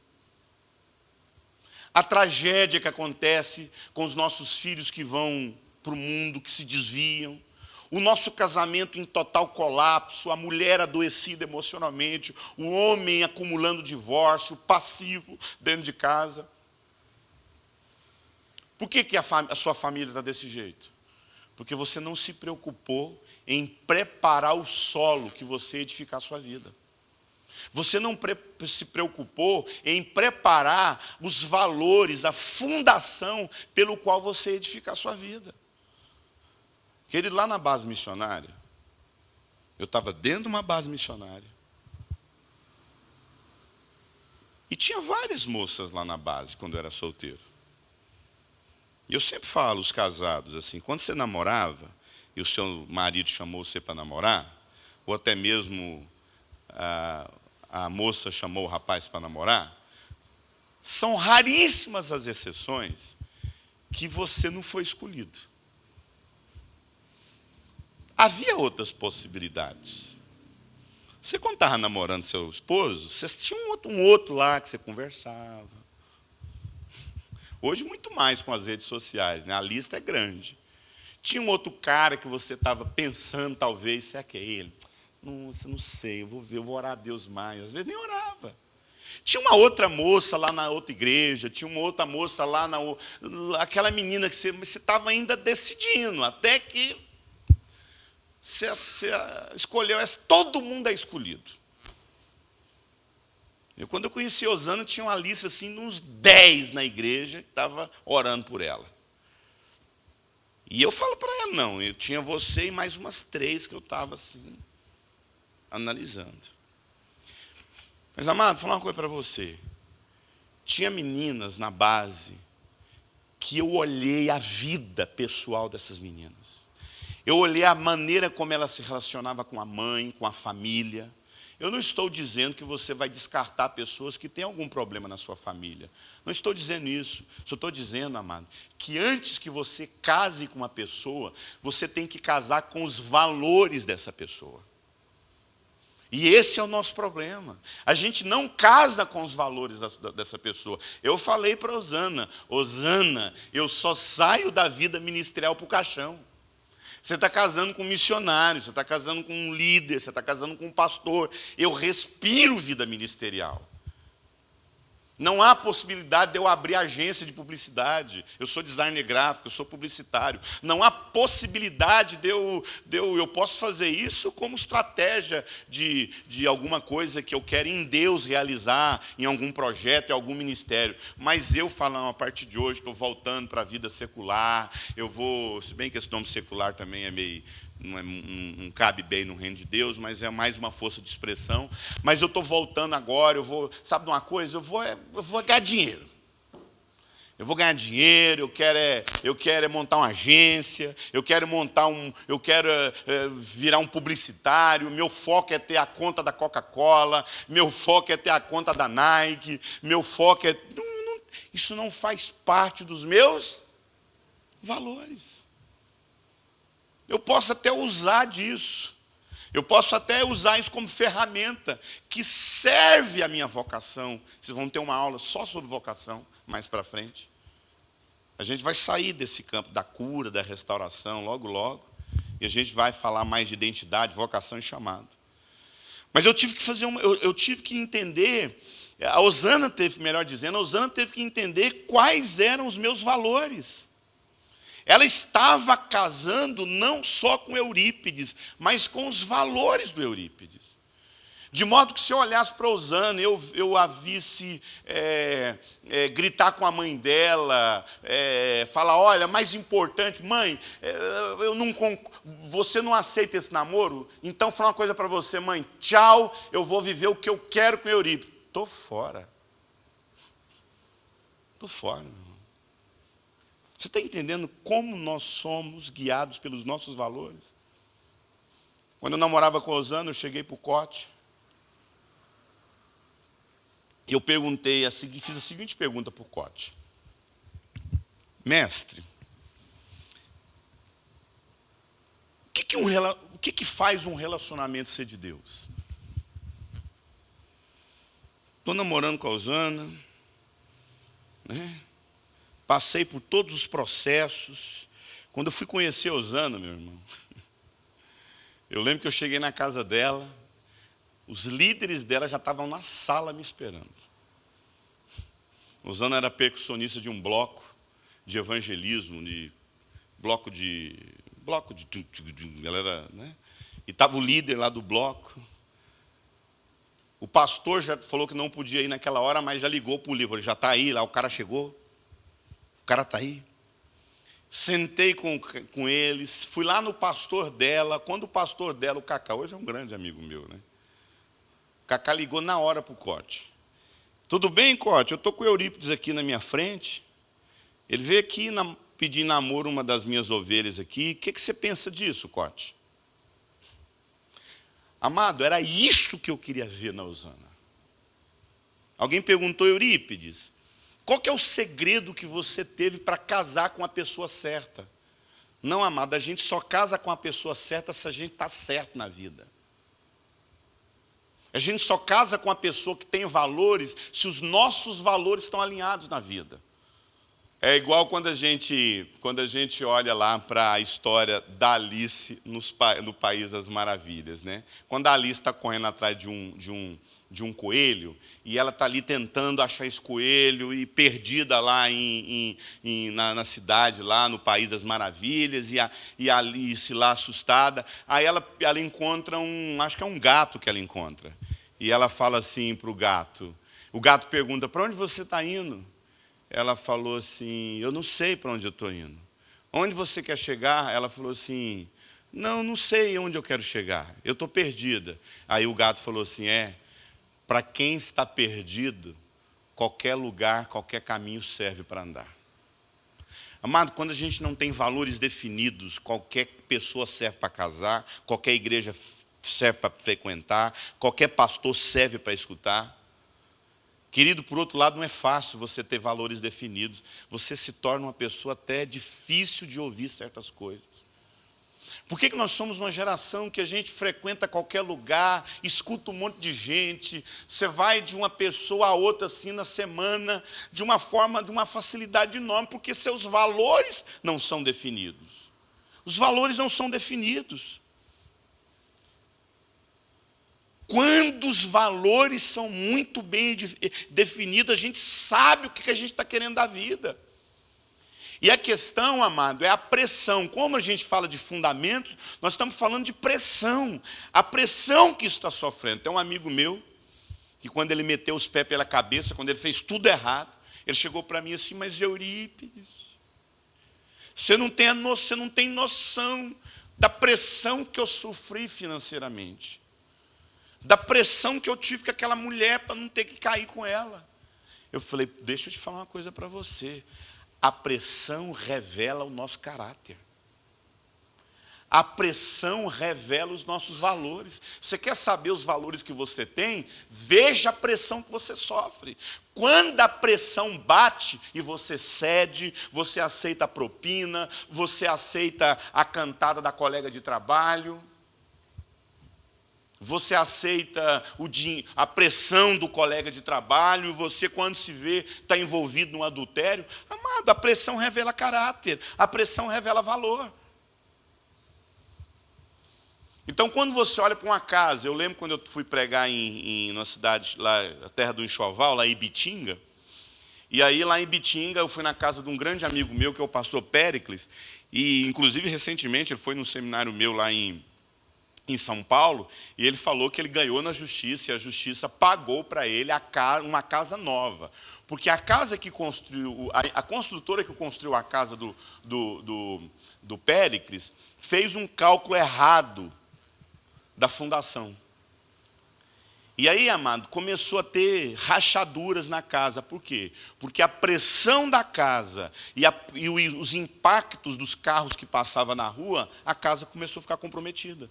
A tragédia que acontece com os nossos filhos que vão para o mundo, que se desviam. O nosso casamento em total colapso, a mulher adoecida emocionalmente, o homem acumulando divórcio, passivo dentro de casa. Por que a sua família está desse jeito? Porque você não se preocupou em preparar o solo que você edificar a sua vida. Você não se preocupou em preparar os valores, a fundação pelo qual você edificar a sua vida. Querido, lá na base missionária, eu estava dentro de uma base missionária. E tinha várias moças lá na base, quando eu era solteiro. E eu sempre falo, os casados, assim, quando você namorava, e o seu marido chamou você para namorar, ou até mesmo a moça chamou o rapaz para namorar, são raríssimas as exceções que você não foi escolhido. Havia outras possibilidades. Você, quando estava namorando seu esposo, você tinha um outro lá que você conversava. Hoje, muito mais com as redes sociais, né? A lista é grande. Tinha um outro cara que você estava pensando, talvez, será que é ele? Não sei, eu vou ver, eu vou orar a Deus mais. Às vezes nem orava. Tinha uma outra moça lá na outra igreja, tinha uma outra moça lá aquela menina que você estava ainda decidindo, até que você escolheu essa, todo mundo é escolhido. Quando eu conheci a Osana, tinha uma lista assim, de uns 10 na igreja, que estava orando por ela. E eu falo para ela, não, eu tinha você e mais umas 3 que eu estava assim, analisando. Mas, amado, vou falar uma coisa para você. Tinha meninas na base que eu olhei a vida pessoal dessas meninas. Eu olhei a maneira como ela se relacionava com a mãe, com a família. Eu não estou dizendo que você vai descartar pessoas que têm algum problema na sua família. Não estou dizendo isso. Só estou dizendo, amado, que antes que você case com uma pessoa, você tem que casar com os valores dessa pessoa. E esse é o nosso problema. A gente não casa com os valores dessa pessoa. Eu falei para Osana, Osana, eu só saio da vida ministerial para o caixão. Você está casando com um missionário, você está casando com um líder, você está casando com um pastor. Eu respiro vida ministerial. Não há possibilidade de eu abrir agência de publicidade. Eu sou designer gráfico, eu sou publicitário. Não há possibilidade de eu posso fazer isso como estratégia de alguma coisa que eu quero em Deus realizar, em algum projeto, em algum ministério. Mas eu falando a partir de hoje, estou voltando para a vida secular. Eu vou, se bem que esse nome secular também é meio... Não cabe bem no reino de Deus, mas é mais uma força de expressão. Mas eu estou voltando agora, sabe de uma coisa? Eu vou ganhar dinheiro. Eu vou ganhar dinheiro, eu quero montar uma agência, eu quero virar um publicitário, meu foco é ter a conta da Coca-Cola, meu foco é ter a conta da Nike, meu foco é... isso não faz parte dos meus valores. Eu posso até usar disso. Eu posso até usar isso como ferramenta que serve à minha vocação. Vocês vão ter uma aula só sobre vocação mais para frente. A gente vai sair desse campo da cura, da restauração, logo, logo. E a gente vai falar mais de identidade, vocação e chamado. Mas eu tive que eu tive que entender, a Osana teve que entender quais eram os meus valores. Ela estava casando não só com Eurípides, mas com os valores do Eurípides. De modo que, se eu olhasse para Osana, eu a visse gritar com a mãe dela, falar, olha, mais importante, mãe, você não aceita esse namoro? Então, vou falar uma coisa para você, mãe, tchau, eu vou viver o que eu quero com Eurípides. Estou fora. Estou fora, meu. Você está entendendo como nós somos guiados pelos nossos valores? Quando eu namorava com a Osana, eu cheguei para o Cote. E eu fiz a seguinte pergunta para o Cote. Mestre, o que faz um relacionamento ser de Deus? Estou namorando com a Osana, né? Passei por todos os processos. Quando eu fui conhecer a Osana, meu irmão, eu lembro que eu cheguei na casa dela, os líderes dela já estavam na sala me esperando. A Osana era percussionista de um bloco de evangelismo, ela era, né? E estava o líder lá do bloco. O pastor já falou que não podia ir naquela hora, mas já ligou para o livro, ele já está aí, lá o cara chegou. O cara está aí. Sentei com eles, fui lá no pastor dela. Quando o pastor dela, o Cacá, hoje é um grande amigo meu, né? O Cacá ligou na hora para o Cote. Tudo bem, Cote? Eu estou com o Eurípides aqui na minha frente. Ele veio aqui pedir namoro uma das minhas ovelhas aqui. O que você pensa disso, Cote? Amado, era isso que eu queria ver na Osana. Alguém perguntou, Eurípides, qual que é o segredo que você teve para casar com a pessoa certa? Não, amado, a gente só casa com a pessoa certa se a gente está certo na vida. A gente só casa com a pessoa que tem valores se os nossos valores estão alinhados na vida. É igual quando a gente olha lá para a história da Alice no País das Maravilhas, né? Quando a Alice está correndo atrás de um coelho, e ela está ali tentando achar esse coelho, e perdida lá na cidade, lá no País das Maravilhas, e a Alice lá assustada, aí ela encontra acho que é um gato que ela encontra, e ela fala assim para o gato pergunta, para onde você está indo? Ela falou assim, eu não sei para onde eu estou indo. Onde você quer chegar? Ela falou assim, não sei onde eu quero chegar, eu estou perdida. Aí o gato falou assim, para quem está perdido, qualquer lugar, qualquer caminho serve para andar. Amado, quando a gente não tem valores definidos, qualquer pessoa serve para casar, qualquer igreja serve para frequentar, qualquer pastor serve para escutar. Querido, por outro lado, não é fácil você ter valores definidos. Você se torna uma pessoa até difícil de ouvir certas coisas. Por que nós somos uma geração que a gente frequenta qualquer lugar, escuta um monte de gente, você vai de uma pessoa a outra assim na semana, de uma forma, de uma facilidade enorme, porque seus valores não são definidos. Os valores não são definidos. Quando os valores são muito bem definidos, a gente sabe o que a gente está querendo da vida. E a questão, amado, é a pressão. Como a gente fala de fundamentos, nós estamos falando de pressão. A pressão que está sofrendo. Tem um amigo meu, que quando ele meteu os pés pela cabeça, quando ele fez tudo errado, ele chegou para mim assim, mas Eurípides, você não tem noção da pressão que eu sofri financeiramente. Da pressão que eu tive com aquela mulher para não ter que cair com ela. Eu falei, deixa eu te falar uma coisa para você. A pressão revela o nosso caráter. A pressão revela os nossos valores. Você quer saber os valores que você tem? Veja a pressão que você sofre. Quando a pressão bate e você cede, você aceita a propina, você aceita a cantada da colega de trabalho, você aceita a pressão do colega de trabalho, você, quando se vê, está envolvido num adultério. Amado, a pressão revela caráter, a pressão revela valor. Então, quando você olha para uma casa, eu lembro quando eu fui pregar numa cidade, lá, a terra do Enxoval, lá em Ibitinga, e aí lá em Ibitinga eu fui na casa de um grande amigo meu, que é o pastor Péricles, e inclusive recentemente ele foi num seminário meu lá em São Paulo, e ele falou que ele ganhou na justiça, e a justiça pagou para ele uma casa nova. Porque a casa que construiu, a construtora que construiu a casa do Péricles, fez um cálculo errado da fundação. E aí, amado, começou a ter rachaduras na casa. Por quê? Porque a pressão da casa e os impactos dos carros que passavam na rua, a casa começou a ficar comprometida.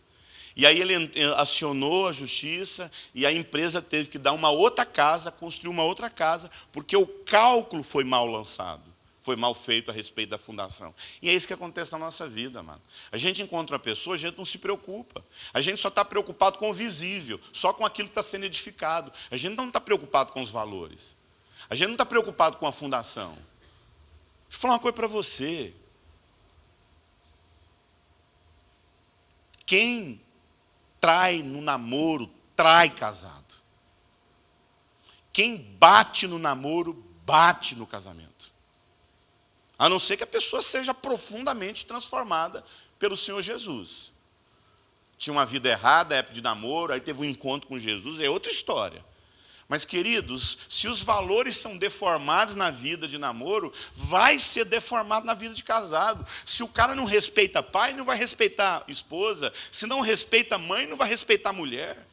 E aí ele acionou a justiça e a empresa teve que dar uma outra casa, construir uma outra casa, porque o cálculo foi mal lançado, foi mal feito a respeito da fundação. E é isso que acontece na nossa vida, mano. A gente encontra uma pessoa, a gente não se preocupa. A gente só está preocupado com o visível, só com aquilo que está sendo edificado. A gente não está preocupado com os valores. A gente não está preocupado com a fundação. Deixa eu falar uma coisa para você. Quem trai no namoro, trai casado. Quem bate no namoro, bate no casamento. A não ser que a pessoa seja profundamente transformada pelo Senhor Jesus. Tinha uma vida errada, época de namoro, aí teve um encontro com Jesus, é outra história. Mas, queridos, se os valores são deformados na vida de namoro, vai ser deformado na vida de casado. Se o cara não respeita pai, não vai respeitar esposa. Se não respeita mãe, não vai respeitar mulher.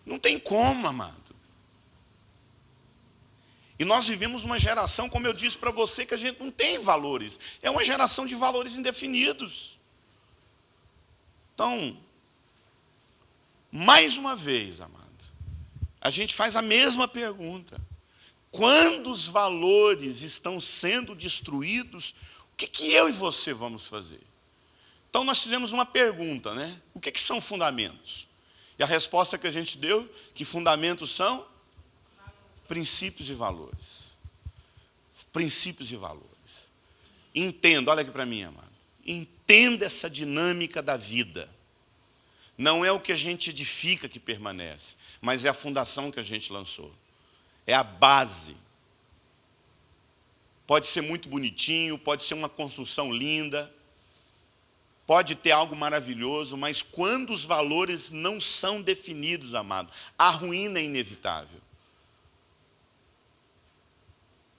Não tem como, amado. E nós vivemos uma geração, como eu disse para você, que a gente não tem valores. É uma geração de valores indefinidos. Então, mais uma vez, amado, a gente faz a mesma pergunta. Quando os valores estão sendo destruídos, o que eu e você vamos fazer? Então, nós fizemos uma pergunta, né? O que são fundamentos? E a resposta que a gente deu, que fundamentos são? Princípios e valores. Princípios e valores. Entenda, olha aqui para mim, amado. Entenda essa dinâmica da vida. Não é o que a gente edifica que permanece, mas é a fundação que a gente lançou. É a base. Pode ser muito bonitinho, pode ser uma construção linda, pode ter algo maravilhoso, mas quando os valores não são definidos, amado, a ruína é inevitável.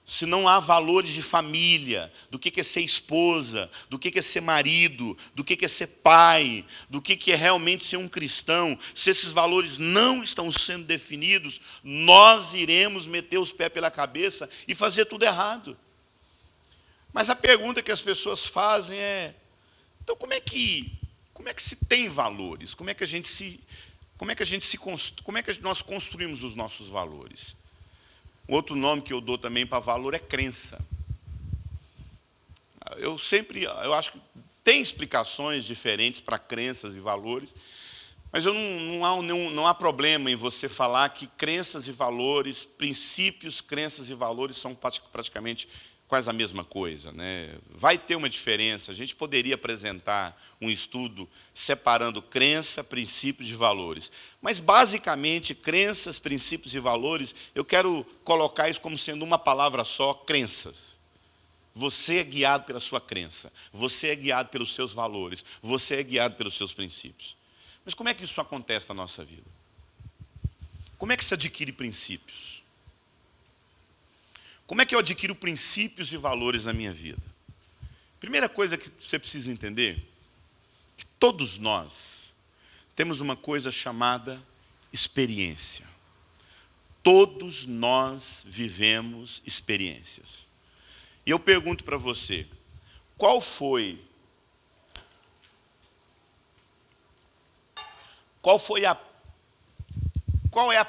se não há valores de família, do que é ser esposa, do que é ser marido, do que é ser pai, do que é realmente ser um cristão, se esses valores não estão sendo definidos, nós iremos meter os pés pela cabeça e fazer tudo errado. Mas a pergunta que as pessoas fazem é: então como é que se tem valores? Como é que nós construímos os nossos valores? Outro nome que eu dou também para valor é crença. Eu acho que tem explicações diferentes para crenças e valores, mas não há problema em você falar que crenças e valores, princípios, crenças e valores são praticamente quase a mesma coisa, né? Vai ter uma diferença. A gente poderia apresentar um estudo separando crença, princípios de valores. Mas, basicamente, crenças, princípios e valores, eu quero colocar isso como sendo uma palavra só: crenças. Você é guiado pela sua crença. Você é guiado pelos seus valores. Você é guiado pelos seus princípios. Mas como é que isso acontece na nossa vida? Como é que se adquire princípios? Como é que eu adquiro princípios e valores na minha vida? Primeira coisa que você precisa entender, que todos nós temos uma coisa chamada experiência. Todos nós vivemos experiências. E eu pergunto para você, qual é a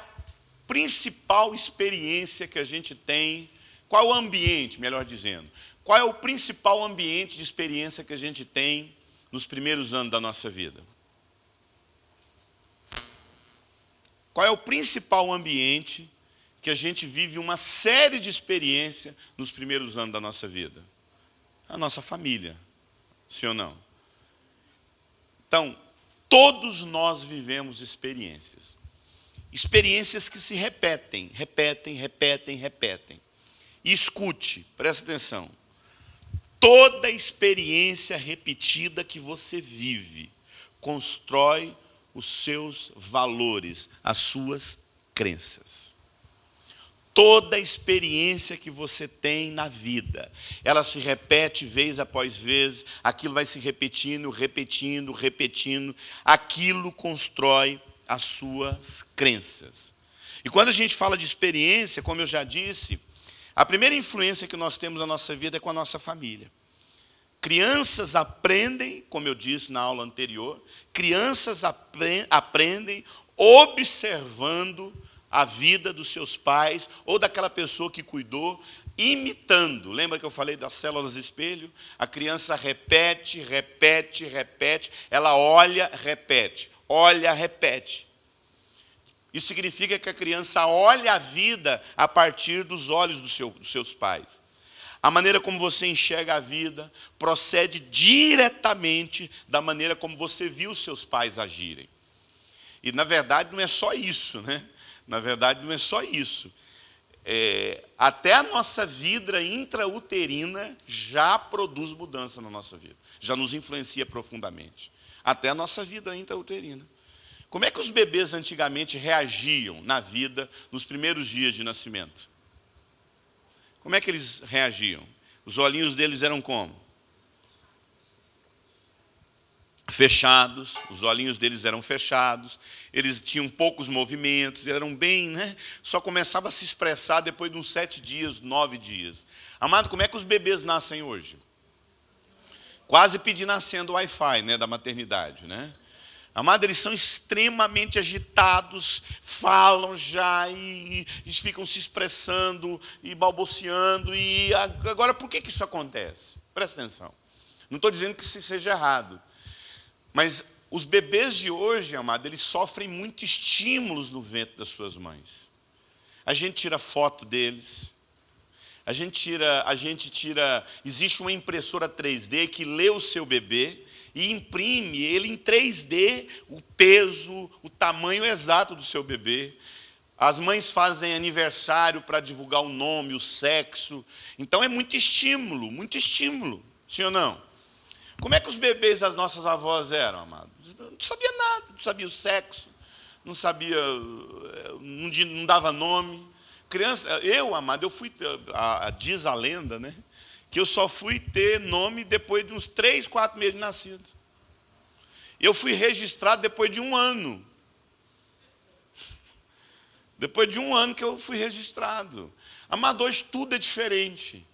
principal experiência que a gente tem? Qual é o ambiente, melhor dizendo? Qual é o principal ambiente de experiência que a gente tem nos primeiros anos da nossa vida? Qual é o principal ambiente que a gente vive uma série de experiências nos primeiros anos da nossa vida? A nossa família, sim ou não? Então, todos nós vivemos experiências. Experiências que se repetem. E escute, presta atenção. Toda experiência repetida que você vive constrói os seus valores, as suas crenças. Toda experiência que você tem na vida, ela se repete vez após vez, aquilo vai se repetindo. Aquilo constrói as suas crenças. E quando a gente fala de experiência, como eu já disse, a primeira influência que nós temos na nossa vida é com a nossa família. Crianças aprendem, como eu disse na aula anterior, crianças aprendem observando a vida dos seus pais ou daquela pessoa que cuidou, imitando. Lembra que eu falei das células espelho? A criança repete, ela olha, repete. Isso significa que a criança olha a vida a partir dos olhos dos seus pais. A maneira como você enxerga a vida procede diretamente da maneira como você viu os seus pais agirem. E, na verdade, não é só isso, né? Até a nossa vida intrauterina já produz mudança na nossa vida. Já nos influencia profundamente. Até a nossa vida intrauterina. Como é que os bebês antigamente reagiam na vida nos primeiros dias de nascimento? Como é que eles reagiam? Os olhinhos deles eram como? Fechados, os olhinhos deles eram fechados, eles tinham poucos movimentos, eram bem, né? Só começava a se expressar depois de uns 7 dias, 9 dias. Amado, como é que os bebês nascem hoje? Quase pedindo a senha do Wi-Fi, né, da maternidade, né? Amado, eles são extremamente agitados, falam já e ficam se expressando e balbuciando. E agora, por que isso acontece? Presta atenção. Não estou dizendo que isso seja errado. Mas os bebês de hoje, amado, eles sofrem muito estímulos no ventre das suas mães. A gente tira foto deles. Existe uma impressora 3D que lê o seu bebê e imprime ele em 3D, o peso, o tamanho exato do seu bebê. As mães fazem aniversário para divulgar o nome, o sexo. Então é muito estímulo, sim ou não? Como é que os bebês das nossas avós eram, amados? Não sabia nada, não sabia o sexo, não sabia, não dava nome. Criança, amado, diz a lenda, né? Que eu só fui ter nome depois de uns 3, 4 meses de nascido. Eu fui registrado depois de 1 ano. Depois de 1 ano que eu fui registrado. Amado, hoje tudo é diferente.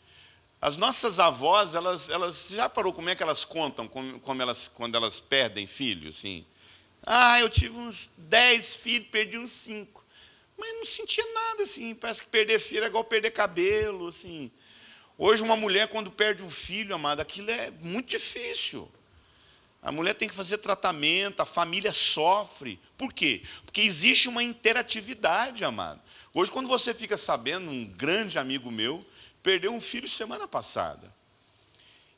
As nossas avós, elas já parou como é que elas contam quando elas perdem filho, assim? Eu tive uns 10 filhos, perdi uns 5. Mas não sentia nada, assim, parece que perder filho é igual perder cabelo, assim. Hoje uma mulher, quando perde um filho, amado, aquilo é muito difícil. A mulher tem que fazer tratamento, a família sofre. Por quê? Porque existe uma interatividade, amado. Hoje, quando você fica sabendo, um grande amigo meu perdeu um filho semana passada.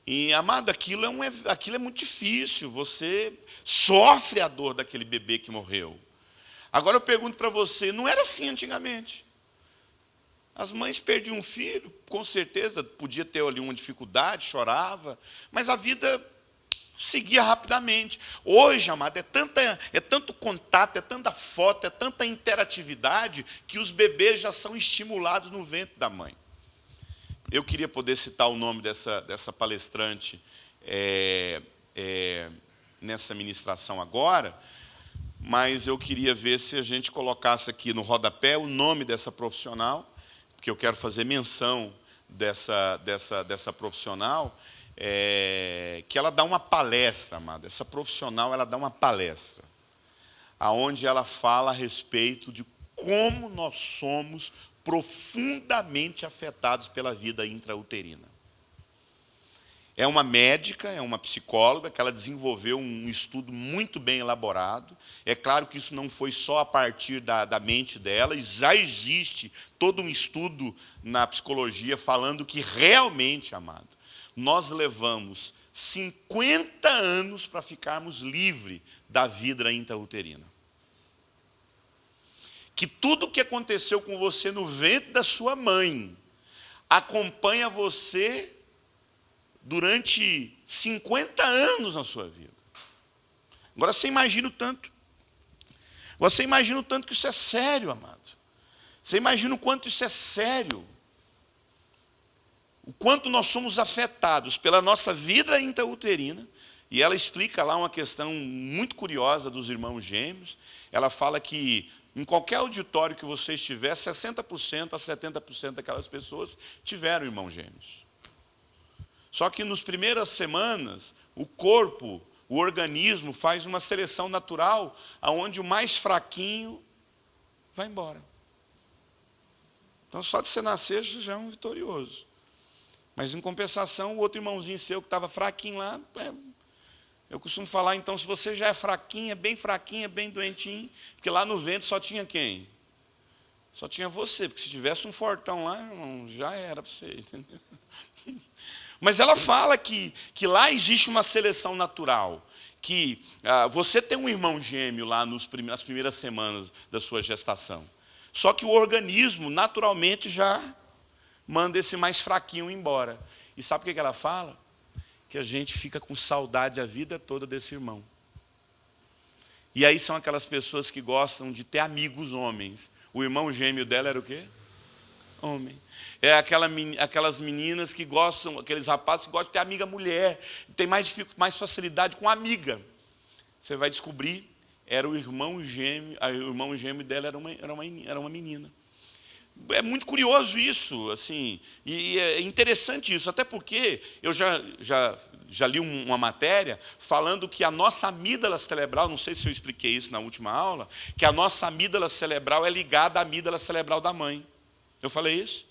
E, amado, aquilo é muito difícil. Você sofre a dor daquele bebê que morreu. Agora eu pergunto para você, não era assim antigamente? As mães perdiam um filho, com certeza, podia ter ali uma dificuldade, chorava, mas a vida seguia rapidamente. Hoje, amado, é tanto contato, é tanta foto, é tanta interatividade, que os bebês já são estimulados no ventre da mãe. Eu queria poder citar o nome dessa palestrante nessa ministração agora, mas eu queria ver se a gente colocasse aqui no rodapé o nome dessa profissional, porque eu quero fazer menção dessa profissional, que ela dá uma palestra, amada. Essa profissional, ela dá uma palestra, aonde ela fala a respeito de como nós somos profundamente afetados pela vida intrauterina. É uma médica, é uma psicóloga, que ela desenvolveu um estudo muito bem elaborado. É claro que isso não foi só a partir da mente dela, e já existe todo um estudo na psicologia falando que realmente, amado, nós levamos 50 anos para ficarmos livres da vida intrauterina. Que tudo o que aconteceu com você no ventre da sua mãe acompanha você durante 50 anos na sua vida. Agora você imagina o tanto. Você imagina o tanto que isso é sério, amado. Você imagina o quanto isso é sério. O quanto nós somos afetados pela nossa vida intrauterina. E ela explica lá uma questão muito curiosa dos irmãos gêmeos. Ela fala que em qualquer auditório que você estiver, 60% a 70% daquelas pessoas tiveram irmãos gêmeos. Só que nas primeiras semanas, o corpo, o organismo faz uma seleção natural, onde o mais fraquinho vai embora. Então, só de você nascer, você já é um vitorioso. Mas, em compensação, o outro irmãozinho seu que estava fraquinho lá, eu costumo falar, então, se você já é fraquinho, bem doentinho, porque lá no ventre só tinha quem? Só tinha você, porque se tivesse um fortão lá, já era para você, entendeu? Mas ela fala que lá existe uma seleção natural, que você tem um irmão gêmeo lá nas primeiras semanas da sua gestação. Só que o organismo, naturalmente, já manda esse mais fraquinho embora. E sabe o que ela fala? Que a gente fica com saudade a vida toda desse irmão. E aí são aquelas pessoas que gostam de ter amigos homens. O irmão gêmeo dela era o quê? Homem. É aquelas meninas que gostam, aqueles rapazes que gostam de ter amiga mulher, tem mais facilidade com amiga. Você vai descobrir, era o irmão gêmeo dela era uma menina. É muito curioso isso, assim, e é interessante isso, até porque eu já li uma matéria falando que a nossa amígdala cerebral, não sei se eu expliquei isso na última aula, que a nossa amígdala cerebral é ligada à amígdala cerebral da mãe. Eu falei isso?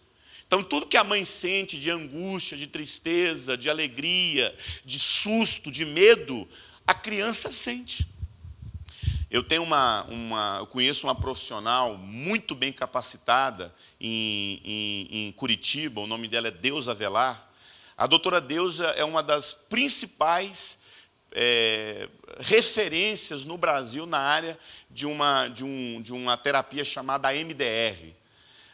Então, tudo que a mãe sente de angústia, de tristeza, de alegria, de susto, de medo, a criança sente. Eu conheço uma profissional muito bem capacitada em Curitiba, o nome dela é Deusa Velar. A doutora Deusa é uma das principais referências no Brasil na área de uma terapia chamada MDR.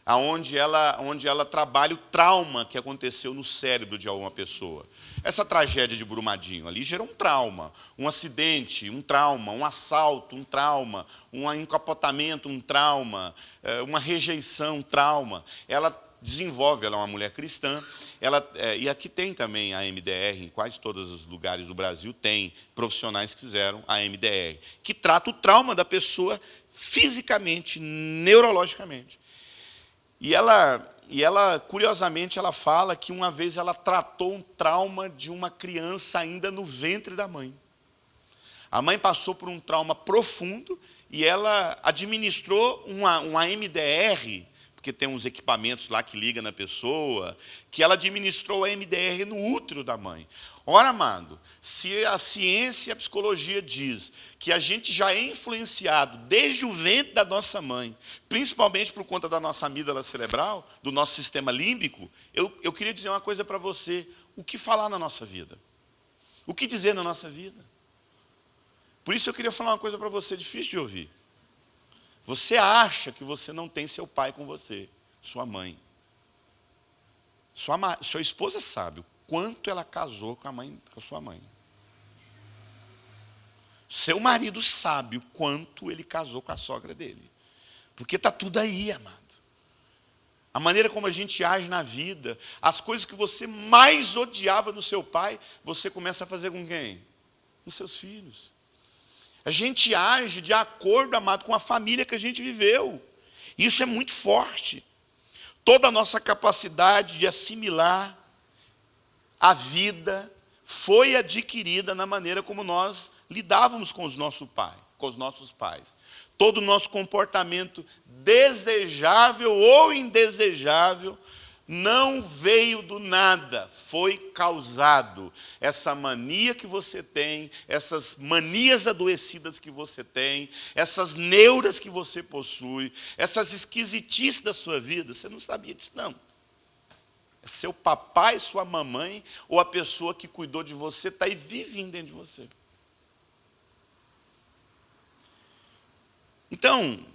onde ela trabalha o trauma que aconteceu no cérebro de alguma pessoa. Essa tragédia de Brumadinho ali gerou um trauma, um acidente, um trauma, um assalto, um trauma, um encapotamento, um trauma, uma rejeição, um trauma. Ela desenvolve, ela é uma mulher cristã, e aqui tem também a MDR, em quase todos os lugares do Brasil tem profissionais que fizeram a MDR, que trata o trauma da pessoa fisicamente, neurologicamente. E ela, curiosamente, ela fala que uma vez ela tratou um trauma de uma criança ainda no ventre da mãe. A mãe passou por um trauma profundo e ela administrou uma MDR, porque tem uns equipamentos lá que ligam na pessoa, que ela administrou a MDR no útero da mãe. Ora, amado, se a ciência e a psicologia diz que a gente já é influenciado desde o ventre da nossa mãe, principalmente por conta da nossa amígdala cerebral, do nosso sistema límbico, eu queria dizer uma coisa para você: o que falar na nossa vida? O que dizer na nossa vida? Por isso eu queria falar uma coisa para você, difícil de ouvir. Você acha que você não tem seu pai com você, sua mãe. Sua esposa sabe o quanto ela casou com a sua mãe. Seu marido sabe o quanto ele casou com a sogra dele. Porque está tudo aí, amado. A maneira como a gente age na vida, as coisas que você mais odiava no seu pai, você começa a fazer com quem? Com seus filhos. A gente age de acordo, amado, com a família que a gente viveu. Isso é muito forte. Toda a nossa capacidade de assimilar a vida foi adquirida na maneira como nós lidávamos com os nossos pais. Todo o nosso comportamento desejável ou indesejável não veio do nada, foi causado. Essa mania que você tem, essas manias adoecidas que você tem, essas neuras que você possui, essas esquisitices da sua vida, você não sabia disso, não. É seu papai, sua mamãe, ou a pessoa que cuidou de você, está aí vivendo dentro de você. Então,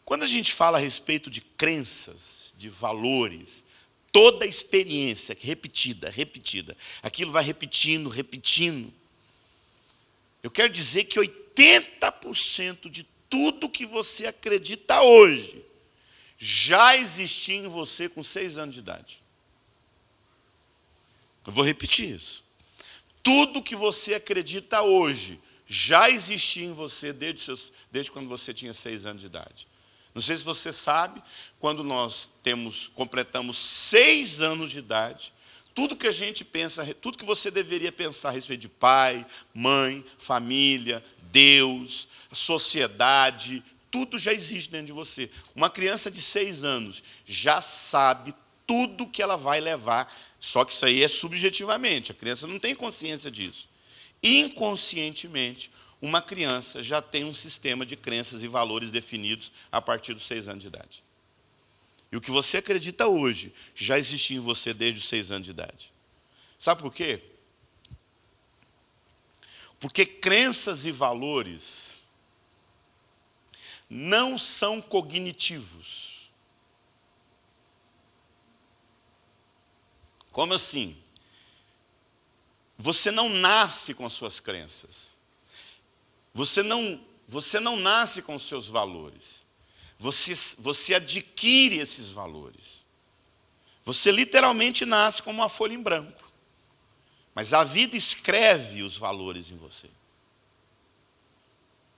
quando a gente fala a respeito de crenças, de valores, toda experiência repetida, aquilo vai repetindo. Eu quero dizer que 80% de tudo que você acredita hoje já existia em você com 6 anos de idade. Eu vou repetir isso. Tudo que você acredita hoje já existia em você desde quando você tinha 6 anos de idade. Não sei se você sabe, quando nós completamos 6 anos de idade, tudo que a gente pensa, tudo que você deveria pensar a respeito de pai, mãe, família, Deus, sociedade, tudo já existe dentro de você. Uma criança de 6 anos já sabe tudo que ela vai levar, só que isso aí é subjetivamente, a criança não tem consciência disso. Inconscientemente, uma criança já tem um sistema de crenças e valores definidos a partir dos 6 anos de idade. E o que você acredita hoje já existia em você desde os 6 anos de idade. Sabe por quê? Porque crenças e valores não são cognitivos. Como assim? Você não nasce com as suas crenças. Você não nasce com os seus valores. Você adquire esses valores. Você literalmente nasce como uma folha em branco. Mas a vida escreve os valores em você.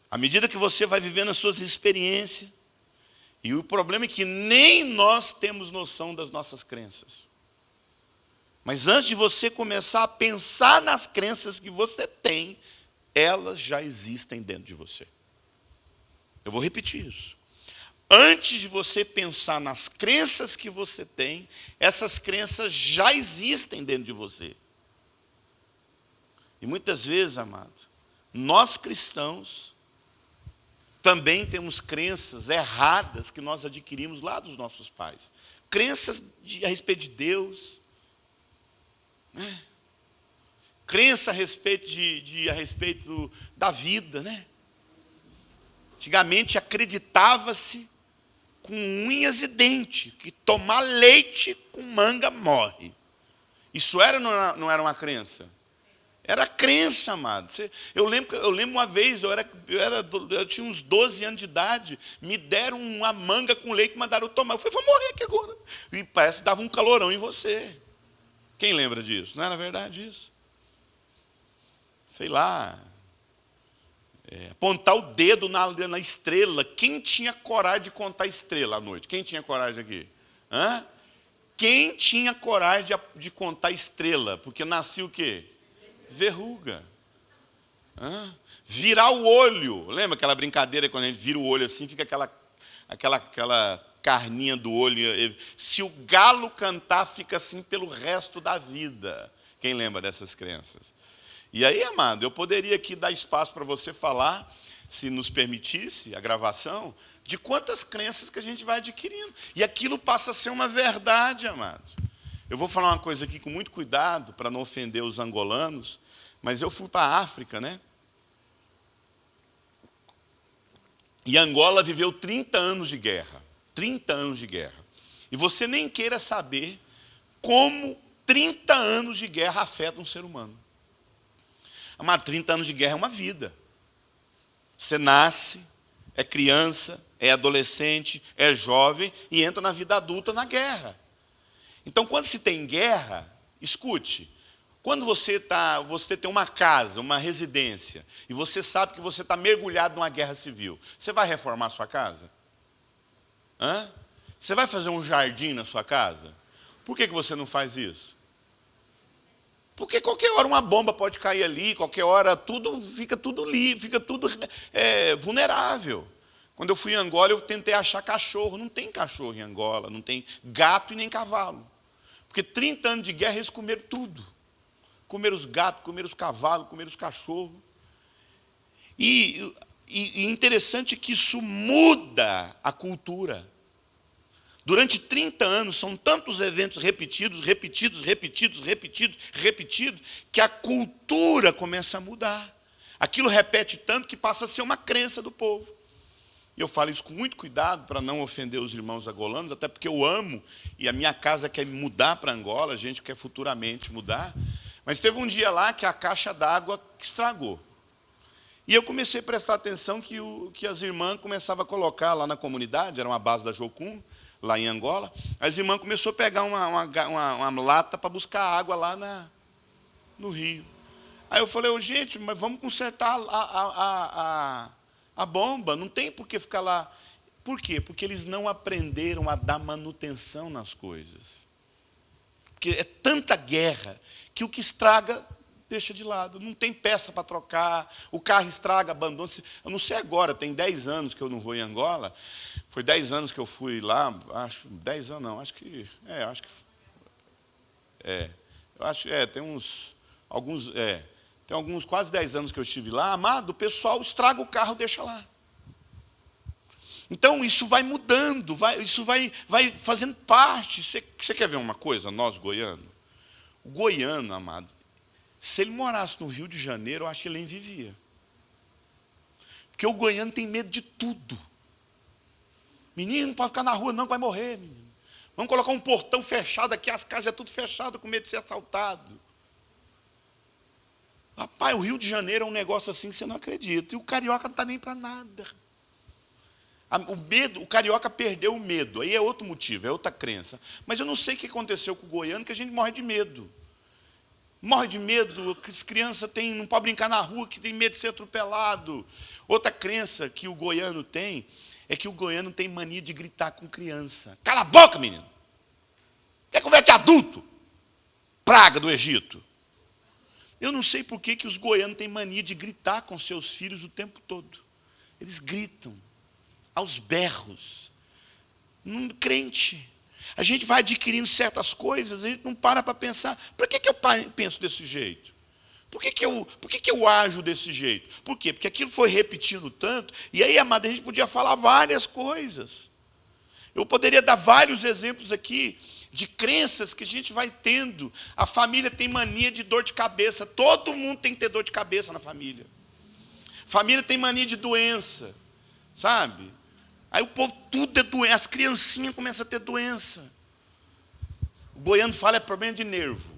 À medida que você vai vivendo as suas experiências, e o problema é que nem nós temos noção das nossas crenças. Mas antes de você começar a pensar nas crenças que você tem, elas já existem dentro de você. Eu vou repetir isso. Antes de você pensar nas crenças que você tem, essas crenças já existem dentro de você. E muitas vezes, amado, nós cristãos também temos crenças erradas que nós adquirimos lá dos nossos pais. Crenças a respeito de Deus, né? Crença a respeito da vida, né? Antigamente acreditava-se com unhas e dentes, que tomar leite com manga morre. Isso não era uma crença? Era crença, amado. Eu lembro uma vez, eu tinha uns 12 anos de idade, me deram uma manga com leite e mandaram eu tomar. Eu falei, vou morrer aqui agora. E parece que dava um calorão em você. Quem lembra disso? Não era verdade isso? Sei lá. Apontar o dedo na estrela. Quem tinha coragem de contar estrela à noite? Quem tinha coragem aqui? Hã? Quem tinha coragem de contar estrela? Porque nascia o quê? Verruga. Hã? Virar o olho. Lembra aquela brincadeira quando a gente vira o olho assim, fica aquela carninha do olho. Se o galo cantar, fica assim pelo resto da vida. Quem lembra dessas crenças? E aí, amado, eu poderia aqui dar espaço para você falar, se nos permitisse a gravação, de quantas crenças que a gente vai adquirindo. E aquilo passa a ser uma verdade, amado. Eu vou falar uma coisa aqui com muito cuidado, para não ofender os angolanos, mas eu fui para a África, né? E Angola viveu 30 anos de guerra. 30 anos de guerra. E você nem queira saber como 30 anos de guerra afetam um ser humano. Mas 30 anos de guerra é uma vida. Você nasce, é criança, é adolescente, é jovem e entra na vida adulta na guerra. Então, quando se tem guerra, escute, quando você tem uma casa, uma residência, e você sabe que você está mergulhado numa guerra civil, você vai reformar a sua casa? Hã? Você vai fazer um jardim na sua casa? Por que você não faz isso? Porque qualquer hora uma bomba pode cair ali, qualquer hora fica tudo livre, fica tudo vulnerável. Quando eu fui em Angola, eu tentei achar cachorro. Não tem cachorro em Angola, não tem gato e nem cavalo. Porque 30 anos de guerra eles comeram tudo. Comeram os gatos, comeram os cavalos, comeram os cachorros. E interessante que isso muda a cultura. Durante 30 anos, são tantos eventos repetidos, que a cultura começa a mudar. Aquilo repete tanto que passa a ser uma crença do povo. E eu falo isso com muito cuidado, para não ofender os irmãos angolanos, até porque eu amo, e a minha casa quer mudar para Angola, a gente quer futuramente mudar. Mas teve um dia lá que a caixa d'água estragou. E eu comecei a prestar atenção que as irmãs começavam a colocar lá na comunidade, era uma base da Jocum, lá em Angola, as irmãs começaram a pegar uma lata para buscar água lá no rio. Aí eu falei, gente, mas vamos consertar a bomba, não tem por que ficar lá. Por quê? Porque eles não aprenderam a dar manutenção nas coisas. Porque é tanta guerra que o que estraga deixa de lado. Não tem peça para trocar, o carro estraga, abandona. Eu não sei agora, tem 10 anos que eu não vou em Angola. Foi 10 anos que eu fui lá, acho, 10 anos não, acho que tem alguns quase 10 anos que eu estive lá. Amado, o pessoal estraga o carro, deixa lá. Então, isso vai mudando, isso vai fazendo parte. Você quer ver uma coisa, nós goianos? O goiano, amado, se ele morasse no Rio de Janeiro, eu acho que ele nem vivia. Porque o goiano tem medo de tudo. Menino, não pode ficar na rua não, que vai morrer, menino. Vamos colocar um portão fechado aqui, as casas é tudo fechado, com medo de ser assaltado. Rapaz, o Rio de Janeiro é um negócio assim que você não acredita. E o carioca não está nem para nada. O carioca perdeu o medo. Aí é outro motivo, é outra crença. Mas eu não sei o que aconteceu com o goiano, que a gente morre de medo. Morre de medo, as crianças não podem brincar na rua, que tem medo de ser atropelado. Outra crença que o goiano tem, é que o goiano tem mania de gritar com criança. Cala a boca, menino! Quer conversa de adulto? Praga do Egito. Eu não sei por que os goianos têm mania de gritar com seus filhos o tempo todo. Eles gritam, aos berros. Crente. A gente vai adquirindo certas coisas, a gente não para pensar, por que eu penso desse jeito? Por que eu ajo desse jeito? Por quê? Porque aquilo foi repetindo tanto, e aí, amado, a gente podia falar várias coisas. Eu poderia dar vários exemplos aqui de crenças que a gente vai tendo. A família tem mania de dor de cabeça, todo mundo tem que ter dor de cabeça na família. Família tem mania de doença, sabe? Aí o povo tudo é doença, as criancinhas começam a ter doença. O goiano fala é problema de nervo.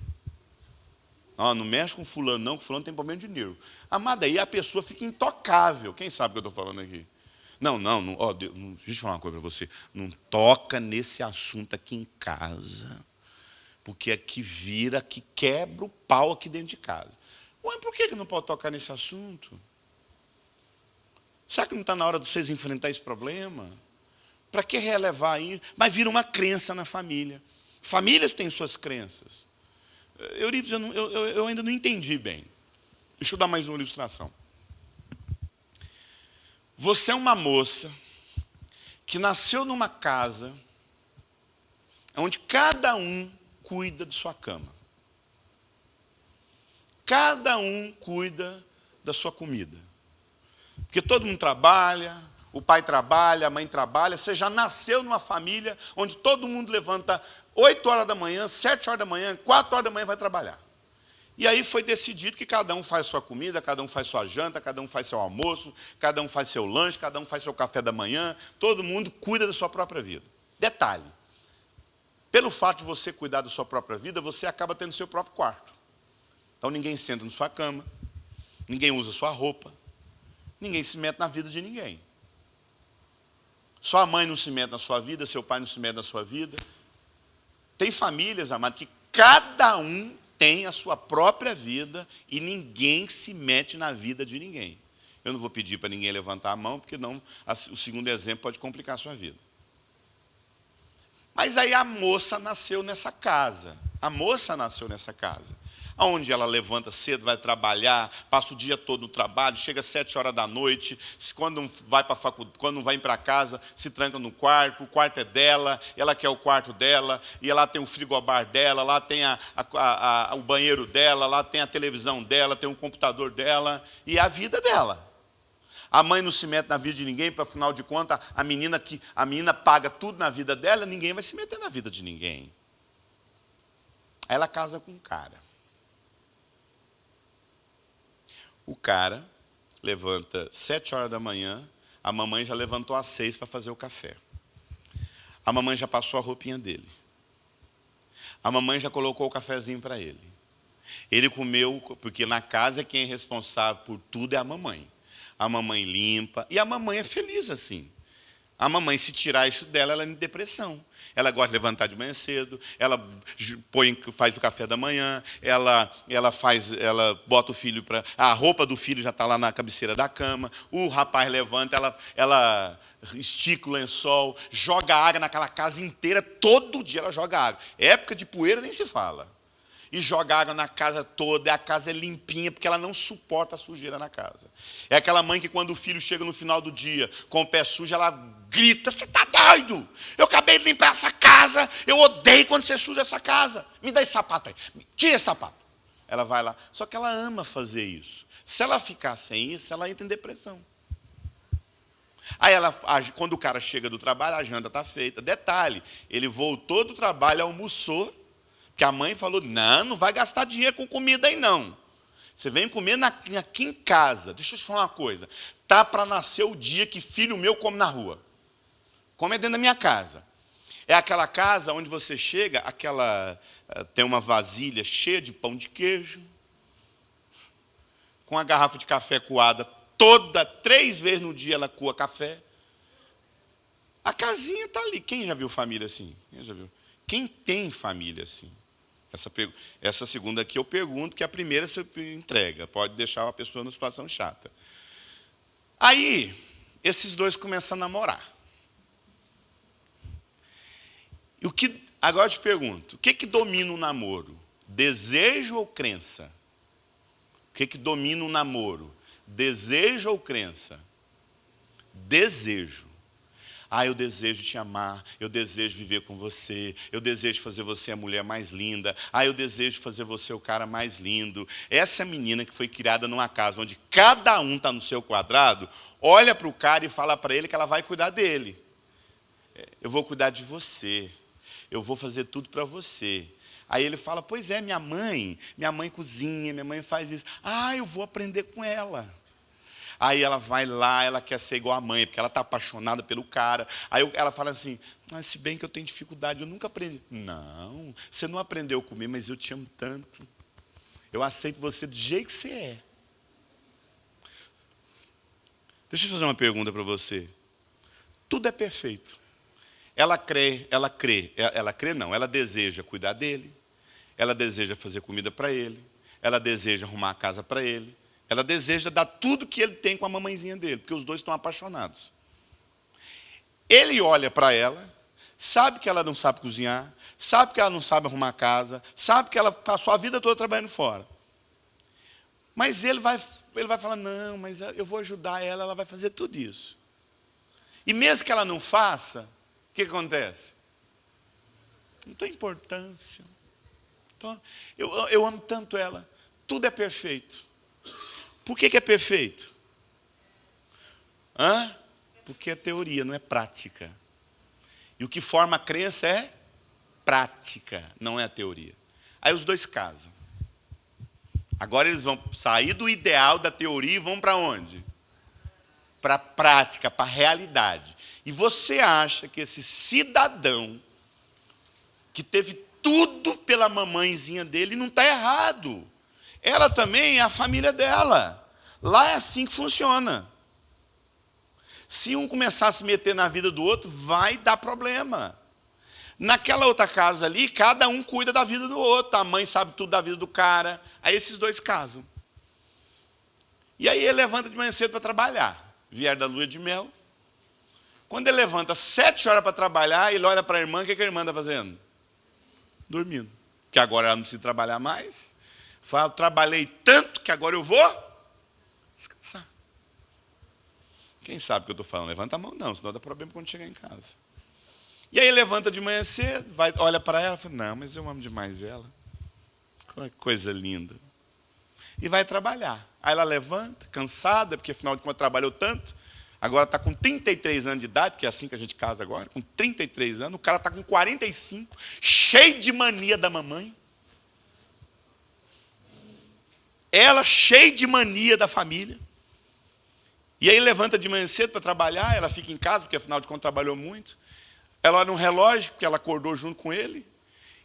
Não mexe com fulano não, que fulano tem problema de nervo. Amada, aí a pessoa fica intocável. Quem sabe o que eu estou falando aqui? Não, deixa eu falar uma coisa para você. Não toca nesse assunto aqui em casa. Porque aqui vira, que quebra o pau aqui dentro de casa. Ué, por que não pode tocar nesse assunto? Será que não está na hora de vocês enfrentar esse problema? Para que relevar isso? Mas vira uma crença na família. Famílias têm suas crenças. Eurípides, eu ainda não entendi bem. Deixa eu dar mais uma ilustração. Você é uma moça que nasceu numa casa onde cada um cuida de sua cama. Cada um cuida da sua comida. Porque todo mundo trabalha, o pai trabalha, a mãe trabalha. Você já nasceu numa família onde todo mundo levanta 8 horas da manhã, 7 horas da manhã, 4 horas da manhã vai trabalhar. E aí foi decidido que cada um faz sua comida, cada um faz sua janta, cada um faz seu almoço, cada um faz seu lanche, cada um faz seu café da manhã. Todo mundo cuida da sua própria vida. Detalhe, pelo fato de você cuidar da sua própria vida, você acaba tendo seu próprio quarto. Então ninguém senta na sua cama, ninguém usa sua roupa, ninguém se mete na vida de ninguém. Sua mãe não se mete na sua vida, seu pai não se mete na sua vida. Tem famílias, amado, que cada um tem a sua própria vida e ninguém se mete na vida de ninguém. Eu não vou pedir para ninguém levantar a mão, porque não, o segundo exemplo pode complicar a sua vida. Mas aí a moça nasceu nessa casa. A moça nasceu nessa casa. Onde ela levanta cedo, vai trabalhar, passa o dia todo no trabalho, chega às 7 horas da noite, quando vai para a faculdade, quando vai para casa, se tranca no quarto, o quarto é dela, ela quer o quarto dela, e lá tem o frigobar dela, lá tem o banheiro dela, lá tem a televisão dela, tem o computador dela, e a vida dela. A mãe não se mete na vida de ninguém, para afinal de contas, a menina paga tudo na vida dela, ninguém vai se meter na vida de ninguém. Aí ela casa com um cara. O cara levanta 7 horas da manhã, a mamãe já levantou às 6 para fazer o café. A mamãe já passou a roupinha dele. A mamãe já colocou o cafezinho para ele. Ele comeu, porque na casa quem é responsável por tudo é a mamãe. A mamãe limpa, e a mamãe é feliz assim. A mamãe, se tirar isso dela, ela é em depressão. Ela gosta de levantar de manhã cedo, ela faz o café da manhã, ela bota o filho para... A roupa do filho já está lá na cabeceira da cama, o rapaz levanta, ela estica o lençol, joga água naquela casa inteira, todo dia ela joga água. Época de poeira nem se fala. E joga água na casa toda, e a casa é limpinha, porque ela não suporta a sujeira na casa. É aquela mãe que quando o filho chega no final do dia com o pé sujo, ela grita: "Você está doido? Eu acabei de limpar essa casa, eu odeio quando você suja essa casa. Me dá esse sapato aí, tira esse sapato." Ela vai lá, só que ela ama fazer isso. Se ela ficar sem isso, ela entra em depressão. Aí quando o cara chega do trabalho, a janta está feita. Detalhe, ele voltou do trabalho, almoçou, que a mãe falou: não vai gastar dinheiro com comida aí não. Você vem comer aqui em casa. Deixa eu te falar uma coisa. Tá para nascer o dia que filho meu come na rua. Come dentro da minha casa. É aquela casa onde você chega, tem uma vasilha cheia de pão de queijo, com a garrafa de café coada, 3 vezes no dia ela coa café. A casinha está ali. Quem já viu família assim? Quem já viu? Quem tem família assim? Essa segunda aqui eu pergunto, que a primeira você entrega. Pode deixar a pessoa numa situação chata. Aí, esses dois começam a namorar. Agora eu te pergunto, o que domina o namoro? Desejo ou crença? O que domina o namoro? Desejo ou crença? Desejo. Eu desejo te amar, eu desejo viver com você, eu desejo fazer você a mulher mais linda, eu desejo fazer você o cara mais lindo. Essa menina que foi criada numa casa onde cada um está no seu quadrado, olha para o cara e fala para ele que ela vai cuidar dele. Eu vou cuidar de você, eu vou fazer tudo para você. Aí ele fala: pois é, minha mãe cozinha, minha mãe faz isso. Eu vou aprender com ela. Aí ela vai lá, ela quer ser igual a mãe, porque ela está apaixonada pelo cara. Aí ela fala assim, mas se bem que eu tenho dificuldade, eu nunca aprendi. Não, você não aprendeu comigo, mas eu te amo tanto. Eu aceito você do jeito que você é. Deixa eu fazer uma pergunta para você. Tudo é perfeito. Ela deseja cuidar dele, ela deseja fazer comida para ele, ela deseja arrumar a casa para ele, ela deseja dar tudo que ele tem com a mamãezinha dele, porque os dois estão apaixonados. Ele olha para ela, sabe que ela não sabe cozinhar, sabe que ela não sabe arrumar a casa, sabe que ela passou a vida toda trabalhando fora. Mas ele vai falar, não, mas eu vou ajudar ela, ela vai fazer tudo isso. E mesmo que ela não faça, o que acontece? Não tem importância. Então, eu amo tanto ela. Tudo é perfeito. Por que é perfeito? Porque é teoria, não é prática. E o que forma a crença é prática, não é a teoria. Aí os dois casam. Agora eles vão sair do ideal da teoria e vão para onde? Para a prática, para a realidade. E você acha que esse cidadão, que teve tudo pela mamãezinha dele, não está errado. Ela também é a família dela. Lá é assim que funciona. Se um começar a se meter na vida do outro, vai dar problema. Naquela outra casa ali, cada um cuida da vida do outro. A mãe sabe tudo da vida do cara. Aí esses dois casam. E aí ele levanta de manhã cedo para trabalhar. Vieram da lua de mel. Quando ele levanta 7 horas para trabalhar, ele olha para a irmã, o que a irmã está fazendo? Dormindo. Porque agora ela não precisa trabalhar mais. Fala, eu trabalhei tanto que agora eu vou descansar. Quem sabe o que eu estou falando? Levanta a mão não, senão dá problema quando chegar em casa. E aí levanta de manhã cedo, olha para ela e fala, não, mas eu amo demais ela. Que coisa linda. E vai trabalhar. Aí ela levanta, cansada, porque afinal de contas trabalhou tanto. Agora está com 33 anos de idade, que é assim que a gente casa agora, com 33 anos. O cara está com 45, cheio de mania da mamãe. Ela cheia de mania da família. E aí levanta de manhã cedo para trabalhar, ela fica em casa, porque afinal de contas trabalhou muito. Ela olha no relógio, porque ela acordou junto com ele.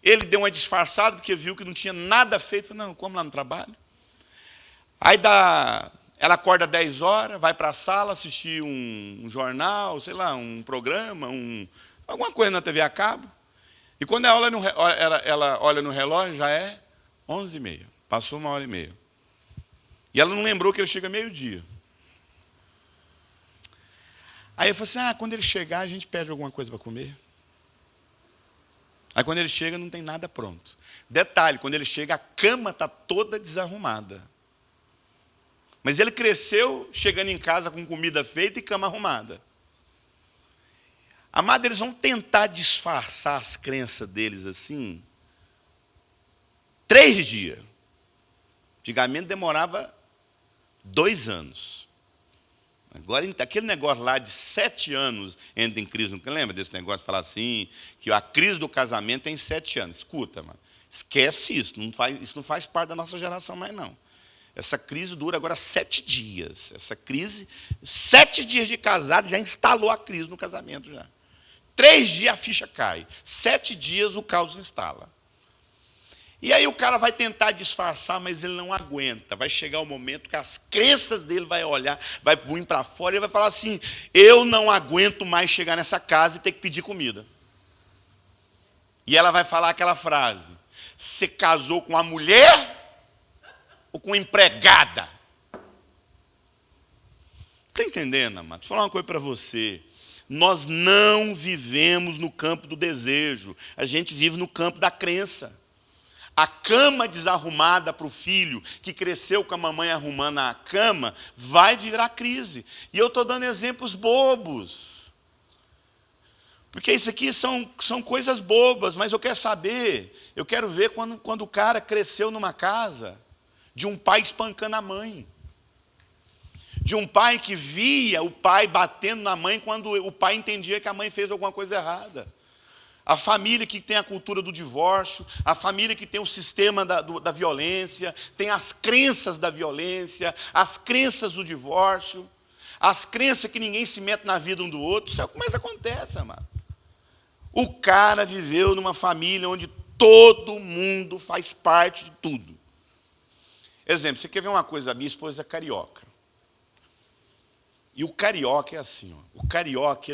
Ele deu uma disfarçada, porque viu que não tinha nada feito. Falou, não, como lá no trabalho? Aí ela acorda 10 horas, vai para a sala assistir um jornal, sei lá, um programa, alguma coisa na TV a cabo. E quando ela olha no relógio, já é 11h30. Passou 1h30. E ela não lembrou que ele chega meio-dia. Aí eu falei assim, quando ele chegar, a gente pede alguma coisa para comer. Aí quando ele chega, não tem nada pronto. Detalhe, quando ele chega, a cama está toda desarrumada. Mas ele cresceu chegando em casa com comida feita e cama arrumada. Amado, eles vão tentar disfarçar as crenças deles assim. 3 dias. Antigamente demorava 2 anos. Agora, aquele negócio lá de 7 anos entra em crise. Não lembra desse negócio de falar assim, que a crise do casamento tem 7 anos. Escuta, mano, esquece isso. Isso não faz parte da nossa geração mais, não. Essa crise dura agora 7 dias. Essa crise, 7 dias de casado, já instalou a crise no casamento. Já. 3 dias a ficha cai. 7 dias o caos instala. E aí o cara vai tentar disfarçar, mas ele não aguenta. Vai chegar o momento que as crenças dele vai olhar, vai vir para fora e vai falar assim, eu não aguento mais chegar nessa casa e ter que pedir comida. E ela vai falar aquela frase, você casou com a mulher ou com a empregada? Está entendendo, amado? Vou falar uma coisa para você. Nós não vivemos no campo do desejo, a gente vive no campo da crença. A cama desarrumada para o filho, que cresceu com a mamãe arrumando a cama, vai virar crise. E eu estou dando exemplos bobos. Porque isso aqui são coisas bobas, mas eu quero ver quando o cara cresceu numa casa de um pai espancando a mãe. De um pai que via o pai batendo na mãe quando o pai entendia que a mãe fez alguma coisa errada. A família que tem a cultura do divórcio, a família que tem o sistema da violência, tem as crenças da violência, as crenças do divórcio, as crenças que ninguém se mete na vida um do outro. Isso é o que mais acontece, amado. O cara viveu numa família onde todo mundo faz parte de tudo. Exemplo, você quer ver uma coisa? A minha esposa é carioca. E o carioca é assim, ó. O carioca,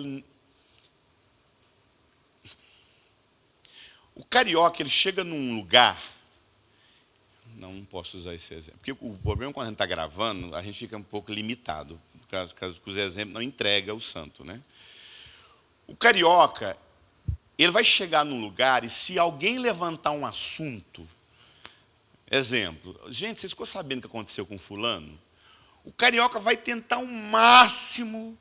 ele chega num lugar... Não posso usar esse exemplo. Porque o problema quando a gente está gravando, a gente fica um pouco limitado, caso que os exemplos não entregam o santo, né? O carioca, ele vai chegar num lugar e se alguém levantar um assunto... Exemplo, gente, vocês ficou sabendo o que aconteceu com fulano? O carioca vai tentar ao máximo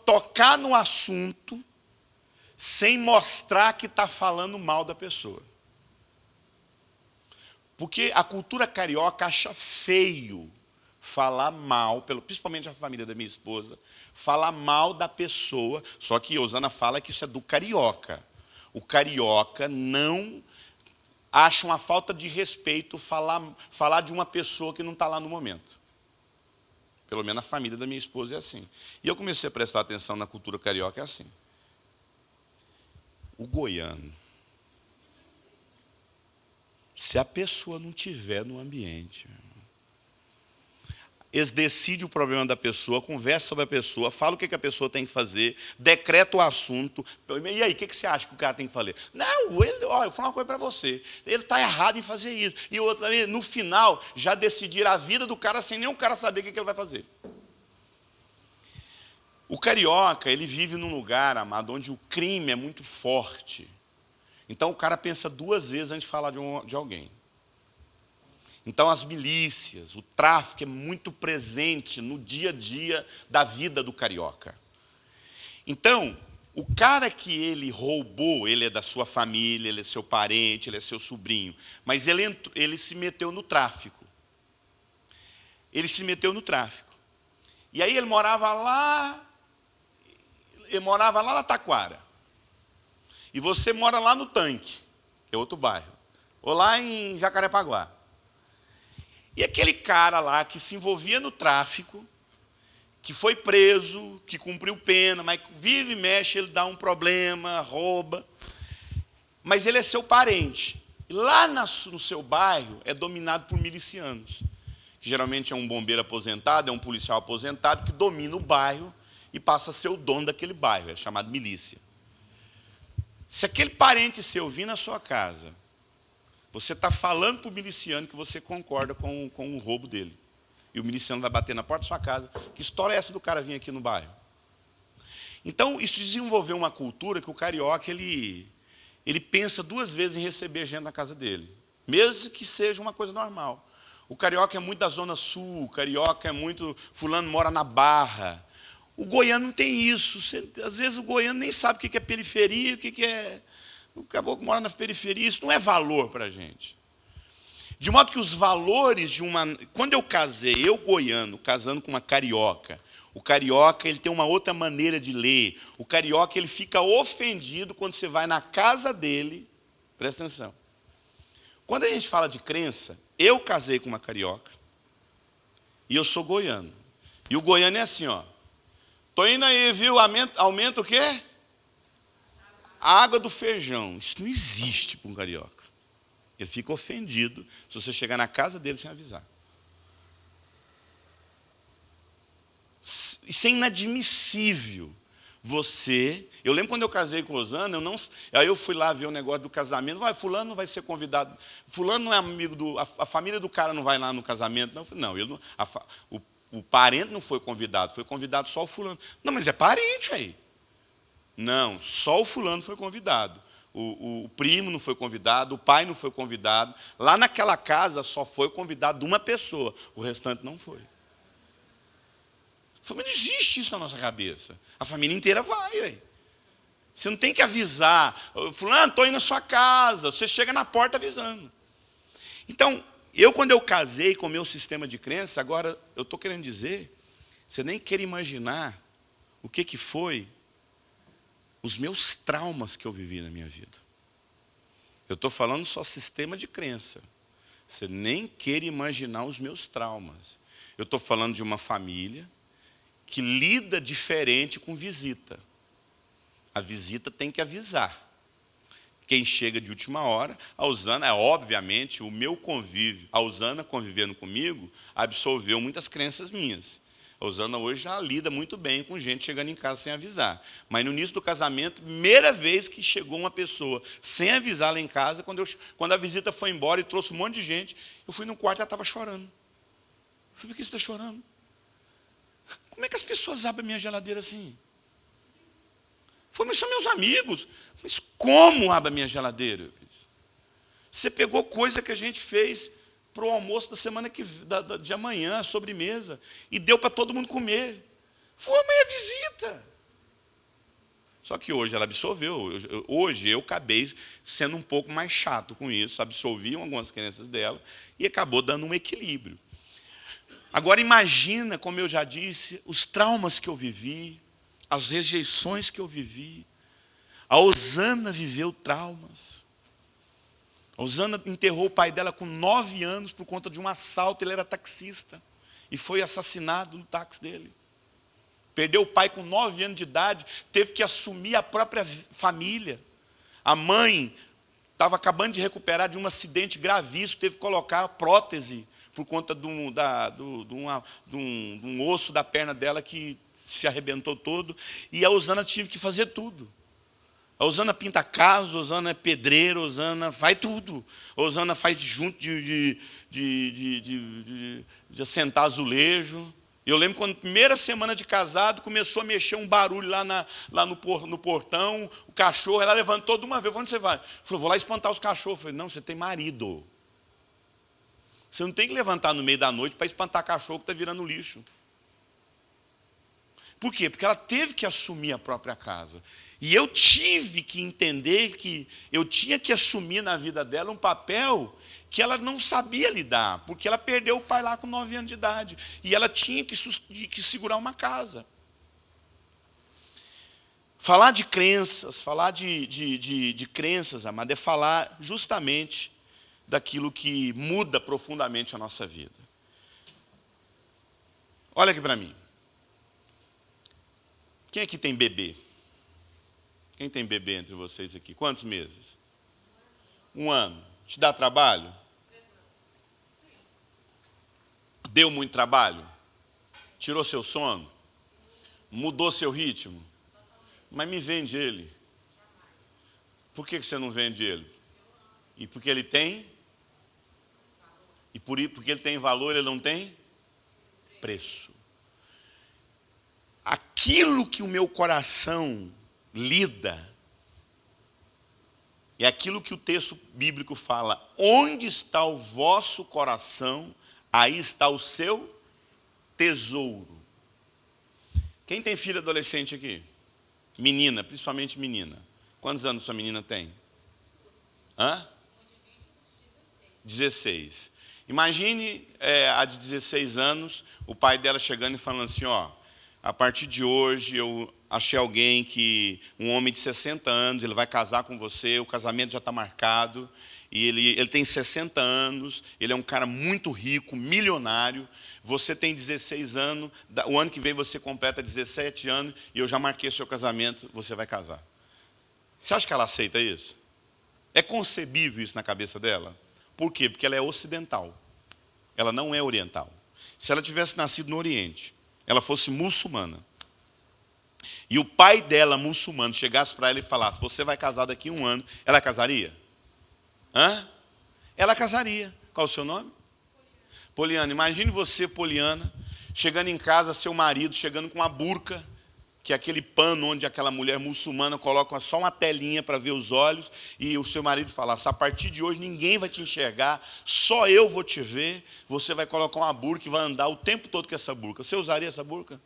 tocar no assunto sem mostrar que está falando mal da pessoa. Porque a cultura carioca acha feio falar mal, principalmente a família da minha esposa, falar mal da pessoa, só que Osana fala que isso é do carioca. O carioca não acha uma falta de respeito falar de uma pessoa que não está lá no momento. Pelo menos a família da minha esposa é assim. E eu comecei a prestar atenção na cultura carioca, é assim. O goiano, se a pessoa não estiver no ambiente, eles decidem o problema da pessoa, conversam sobre a pessoa, falam o que a pessoa tem que fazer, decreta o assunto. E aí, o que você acha que o cara tem que fazer? Não, eu vou falar uma coisa para você. Ele está errado em fazer isso. E outra, no final, já decidiram a vida do cara sem nem o cara saber o que ele vai fazer. O carioca, ele vive num lugar, amado, onde o crime é muito forte. Então, o cara pensa duas vezes antes de falar de alguém. Então, as milícias, o tráfico é muito presente no dia a dia da vida do carioca. Então, o cara que ele roubou, ele é da sua família, ele é seu parente, ele é seu sobrinho, mas ele se meteu no tráfico. Ele se meteu no tráfico. E aí ele morava lá na Taquara. E você mora lá no Tanque, que é outro bairro. Ou lá em Jacarepaguá. E aquele cara lá que se envolvia no tráfico, que foi preso, que cumpriu pena, mas vive e mexe, ele dá um problema, rouba. Mas ele é seu parente. E lá no seu bairro é dominado por milicianos. Que geralmente é um bombeiro aposentado, é um policial aposentado, que domina o bairro e passa a ser o dono daquele bairro, é chamado milícia. Se aquele parente seu vir na sua casa, você está falando para o miliciano que você concorda com o roubo dele. E o miliciano vai bater na porta da sua casa. Que história é essa do cara vir aqui no bairro? Então, isso desenvolveu uma cultura que o carioca, ele pensa duas vezes em receber gente na casa dele. Mesmo que seja uma coisa normal. O carioca é muito da Zona Sul, o carioca é muito... Fulano mora na Barra. O goiano não tem isso. Às vezes o goiano nem sabe o que é periferia, o que é... O caboclo mora na periferia, isso não é valor para a gente. De modo que os valores de uma... Quando eu casei, eu goiano, casando com uma carioca, o carioca ele tem uma outra maneira de ler. O carioca ele fica ofendido quando você vai na casa dele. Presta atenção. Quando a gente fala de crença, eu casei com uma carioca e eu sou goiano. E o goiano é assim, ó. Tô indo aí, viu? Aumenta o quê? A água do feijão. Isso não existe para um carioca. Ele fica ofendido se você chegar na casa dele sem avisar. Isso é inadmissível. Eu lembro quando eu casei com Osana, aí eu fui lá ver o negócio do casamento. Fulano não vai ser convidado. Fulano não é amigo do... A família do cara não vai lá no casamento. Não, o parente não foi convidado só o fulano. Não, mas é parente aí. Não, só o fulano foi convidado. O primo não foi convidado, o pai não foi convidado. Lá naquela casa só foi convidado uma pessoa, o restante não foi. Mas não existe isso na nossa cabeça. A família inteira vai, ué. Você não tem que avisar. Fulano, estou indo na sua casa. Você chega na porta avisando. Então, quando eu casei com o meu sistema de crença, agora eu estou querendo dizer, você nem quer imaginar o que foi os meus traumas que eu vivi na minha vida. Eu estou falando só sistema de crença. Você nem queira imaginar os meus traumas. Eu estou falando de uma família que lida diferente com visita. A visita tem que avisar. Quem chega de última hora, a Usana, obviamente, o meu convívio, a Usana convivendo comigo, absolveu muitas crenças minhas. A Usana hoje já lida muito bem com gente chegando em casa sem avisar. Mas no início do casamento, primeira vez que chegou uma pessoa sem avisar lá em casa, quando a visita foi embora e trouxe um monte de gente, eu fui no quarto e ela estava chorando. Eu falei, por que você está chorando? Como é que as pessoas abrem a minha geladeira assim? Falei, mas são meus amigos. Mas como abre a minha geladeira? Você pegou coisa que a gente fez para o almoço da semana de amanhã, a sobremesa, e deu para todo mundo comer. Foi amanhã visita. Só que hoje ela absolveu. Hoje eu acabei sendo um pouco mais chato com isso, absolvi algumas crenças dela e acabou dando um equilíbrio. Agora imagina, como eu já disse, os traumas que eu vivi, as rejeições que eu vivi. A Usana viveu traumas. A Usana enterrou o pai dela com 9 anos por conta de um assalto. Ele era taxista e foi assassinado no táxi dele. Perdeu o pai com 9 anos de idade, teve que assumir a própria família. A mãe estava acabando de recuperar de um acidente gravíssimo, teve que colocar prótese por conta de um osso da perna dela que se arrebentou todo. E a Usana teve que fazer tudo. A Usana pinta casa, a Usana é pedreira, a Usana faz tudo. A Usana faz junto de assentar azulejo. Eu lembro quando, primeira semana de casado, começou a mexer um barulho lá no portão, o cachorro, ela levantou de uma vez, onde você vai? Falou, vou lá espantar os cachorros. Eu falei, não, você tem marido. Você não tem que levantar no meio da noite para espantar cachorro que está virando lixo. Por quê? Porque ela teve que assumir a própria casa. E eu tive que entender que eu tinha que assumir na vida dela um papel que ela não sabia lidar, porque ela perdeu o pai lá com 9 anos de idade. E ela tinha que segurar uma casa. Falar de crenças, falar de crenças, amado, é falar justamente daquilo que muda profundamente a nossa vida. Olha aqui para mim. Quem aqui tem bebê? Quem tem bebê entre vocês aqui? Quantos meses? 1 ano. Te dá trabalho? Deu muito trabalho? Tirou seu sono? Mudou seu ritmo? Mas me vende ele. Por que você não vende ele? E porque ele tem? E porque ele tem valor, ele não tem preço. Aquilo que o meu coração lida, é aquilo que o texto bíblico fala, onde está o vosso coração, aí está o seu tesouro. Quem tem filho adolescente aqui? Menina, principalmente menina. Quantos anos sua menina tem? 16. Imagine a de 16 anos, o pai dela chegando e falando assim, ó, a partir de hoje eu achei alguém um homem de 60 anos, ele vai casar com você, o casamento já está marcado, e ele tem 60 anos, ele é um cara muito rico, milionário, você tem 16 anos, o ano que vem você completa 17 anos, e eu já marquei o seu casamento, você vai casar. Você acha que ela aceita isso? É concebível isso na cabeça dela? Por quê? Porque ela é ocidental, ela não é oriental. Se ela tivesse nascido no Oriente, ela fosse muçulmana, e o pai dela, muçulmano, chegasse para ela e falasse, você vai casar daqui a 1 ano, ela casaria? Ela casaria. Qual o seu nome? Poliana. Imagine você, Poliana, chegando em casa, seu marido chegando com uma burca, que é aquele pano onde aquela mulher muçulmana coloca só uma telinha para ver os olhos, e o seu marido falasse, a partir de hoje ninguém vai te enxergar, só eu vou te ver, você vai colocar uma burca e vai andar o tempo todo com essa burca. Você usaria essa burca?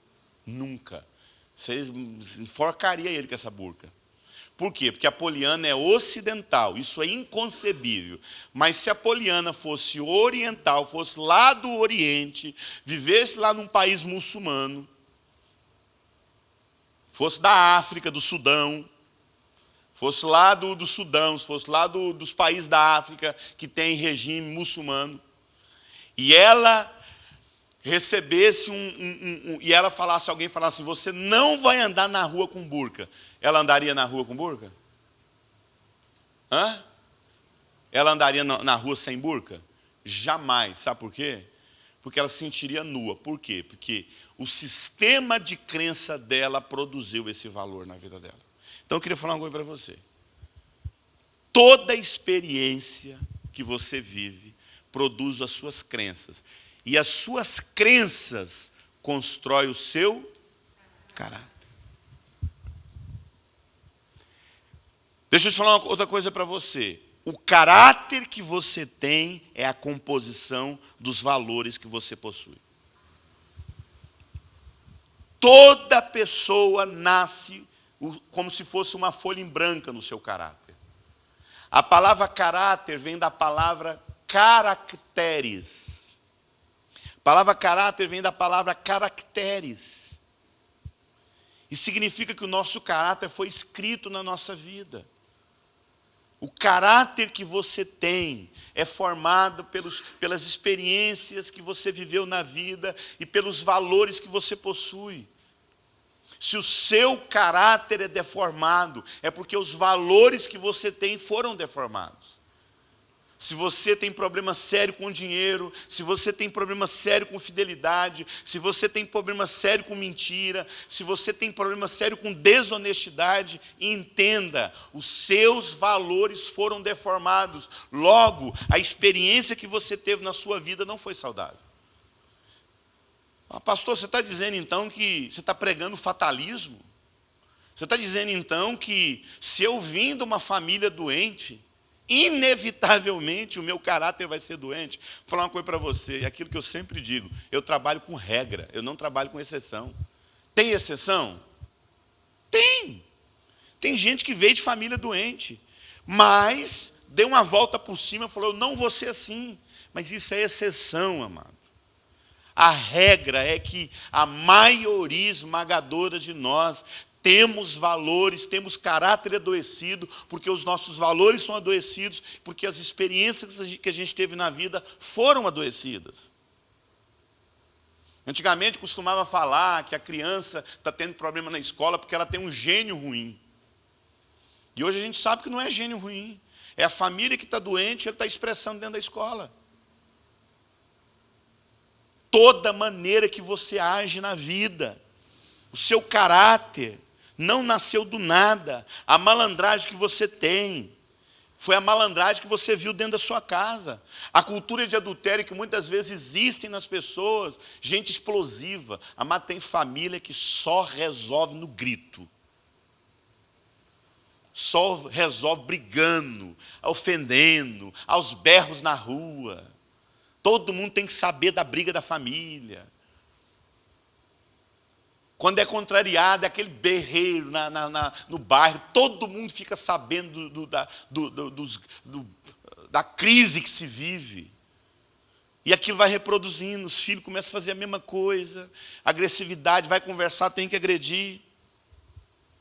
Nunca. Você enforcaria ele com essa burca. Por quê? Porque a Poliana é ocidental, isso é inconcebível. Mas se a Poliana fosse oriental, fosse lá do Oriente, vivesse lá num país muçulmano, fosse da África, do Sudão, fosse lá do Sudão, se fosse lá dos países da África que tem regime muçulmano, e ela recebesse e ela falasse, alguém falasse, você não vai andar na rua com burca, ela andaria na rua com burca? Hã? Ela andaria na rua sem burca? Jamais. Sabe por quê? Porque ela se sentiria nua. Por quê? Porque o sistema de crença dela produziu esse valor na vida dela. Então eu queria falar uma coisa para você. Toda experiência que você vive produz as suas crenças. E as suas crenças constroem o seu caráter. Deixa eu te falar outra coisa para você. O caráter que você tem é a composição dos valores que você possui. Toda pessoa nasce como se fosse uma folha em branca no seu caráter. A palavra caráter vem da palavra caracteres. A palavra caráter vem da palavra caracteres. E significa que o nosso caráter foi escrito na nossa vida. O caráter que você tem é formado pelas experiências que você viveu na vida e pelos valores que você possui. Se o seu caráter é deformado, é porque os valores que você tem foram deformados. Se você tem problema sério com dinheiro, se você tem problema sério com fidelidade, se você tem problema sério com mentira, se você tem problema sério com desonestidade, entenda, os seus valores foram deformados. Logo, a experiência que você teve na sua vida não foi saudável. Pastor, você está dizendo então que você está pregando fatalismo? Você está dizendo então que se eu vim de uma família doente, inevitavelmente o meu caráter vai ser doente? Vou falar uma coisa para você, é aquilo que eu sempre digo, eu trabalho com regra, eu não trabalho com exceção. Tem exceção? Tem. Tem gente que veio de família doente, mas deu uma volta por cima e falou, eu não vou ser assim. Mas isso é exceção, amado. A regra é que a maioria esmagadora de nós temos valores, temos caráter adoecido, porque os nossos valores são adoecidos, porque as experiências que a gente teve na vida foram adoecidas. Antigamente costumava falar que a criança está tendo problema na escola porque ela tem um gênio ruim. E hoje a gente sabe que não é gênio ruim. É a família que está doente e ele está expressando dentro da escola. Toda maneira que você age na vida, o seu caráter não nasceu do nada. A malandragem que você tem foi a malandragem que você viu dentro da sua casa. A cultura de adultério que muitas vezes existe nas pessoas, gente explosiva. Mas tem família que só resolve no grito. Só resolve brigando, ofendendo, aos berros na rua. Todo mundo tem que saber da briga da família. Quando é contrariado, é aquele berreiro no bairro, todo mundo fica sabendo da crise que se vive. E aquilo vai reproduzindo, os filhos começam a fazer a mesma coisa, agressividade, vai conversar, tem que agredir.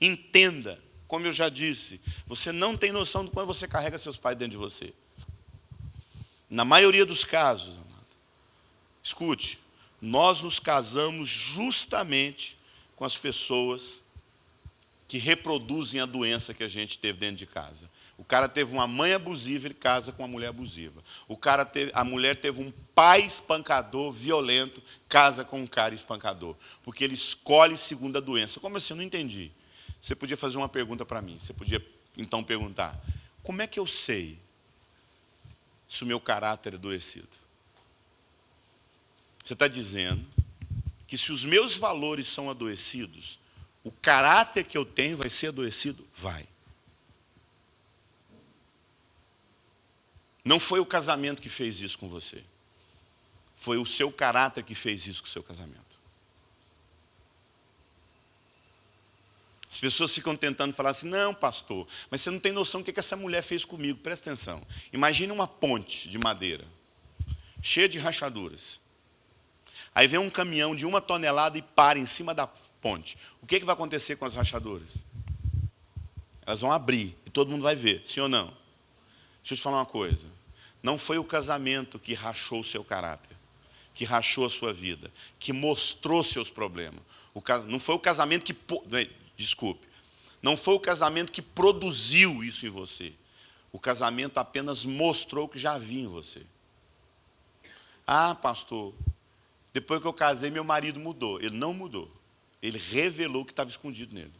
Entenda, como eu já disse, você não tem noção de quando você carrega seus pais dentro de você. Na maioria dos casos, escute, nós nos casamos justamente com as pessoas que reproduzem a doença que a gente teve dentro de casa. O cara teve uma mãe abusiva, ele casa com uma mulher abusiva. A mulher teve um pai espancador, violento, casa com um cara espancador. Porque ele escolhe segundo a doença. Como assim? Eu não entendi. Você podia fazer uma pergunta para mim. Você podia, então, perguntar, como é que eu sei se o meu caráter é adoecido? Você está dizendo que se os meus valores são adoecidos, o caráter que eu tenho vai ser adoecido? Vai. Não foi o casamento que fez isso com você. Foi o seu caráter que fez isso com o seu casamento. As pessoas ficam tentando falar assim, não, pastor, mas você não tem noção do que essa mulher fez comigo. Presta atenção. Imagine uma ponte de madeira, cheia de rachaduras. Aí vem um caminhão de 1 tonelada e para em cima da ponte. O que vai acontecer com as rachaduras? Elas vão abrir e todo mundo vai ver, sim ou não? Deixa eu te falar uma coisa. Não foi o casamento que rachou o seu caráter, que rachou a sua vida, que mostrou seus problemas. Não foi o casamento que... Desculpe. Não foi o casamento que produziu isso em você. O casamento apenas mostrou o que já havia em você. Ah, pastor, depois que eu casei, meu marido mudou. Ele não mudou. Ele revelou o que estava escondido nele.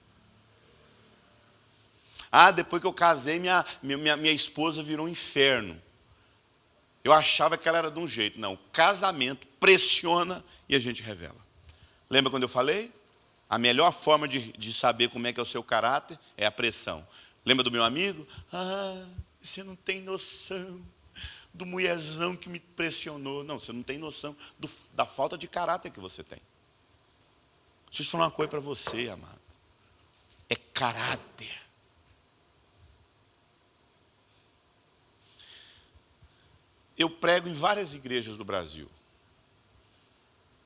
Ah, depois que eu casei, minha esposa virou um inferno. Eu achava que ela era de um jeito. Não, o casamento pressiona e a gente revela. Lembra quando eu falei? A melhor forma de saber como é que é o seu caráter é a pressão. Lembra do meu amigo? Ah, você não tem noção do mulherzão que me pressionou. Não, você não tem noção da falta de caráter que você tem. Deixa eu falar uma coisa para você, amado. É caráter. Eu prego em várias igrejas do Brasil.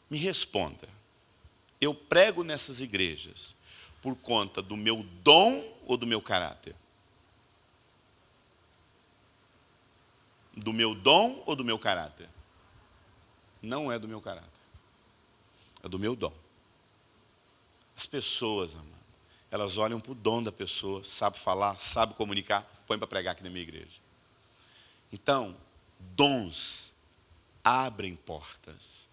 Me responda. Eu prego nessas igrejas por conta do meu dom ou do meu caráter? Do meu dom ou do meu caráter? Não é do meu caráter. É do meu dom. As pessoas, amado, elas olham para o dom da pessoa, sabe falar, sabe comunicar, põe para pregar aqui na minha igreja. Então, dons abrem portas.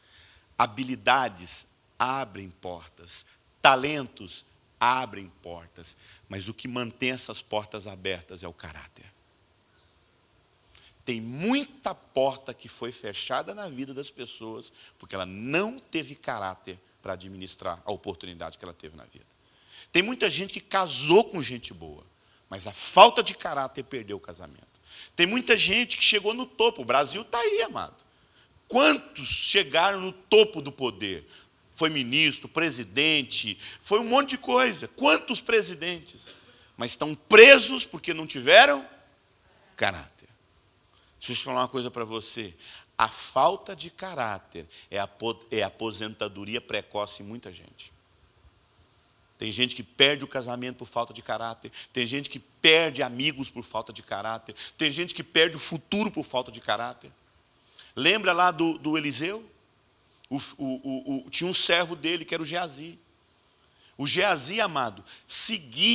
Habilidades abrem portas. Talentos abrem portas. Mas o que mantém essas portas abertas é o caráter. Tem muita porta que foi fechada na vida das pessoas porque ela não teve caráter para administrar a oportunidade que ela teve na vida. Tem muita gente que casou com gente boa, mas a falta de caráter perdeu o casamento. Tem muita gente que chegou no topo. O Brasil está aí, amado. Quantos chegaram no topo do poder? Foi ministro, presidente, foi um monte de coisa. Quantos presidentes? Mas estão presos porque não tiveram caráter. Deixa eu te falar uma coisa para você. A falta de caráter é aposentadoria precoce em muita gente. Tem gente que perde o casamento por falta de caráter. Tem gente que perde amigos por falta de caráter. Tem gente que perde o futuro por falta de caráter. Lembra lá do Eliseu? Tinha um servo dele que era o Geazi. O Geazi, amado,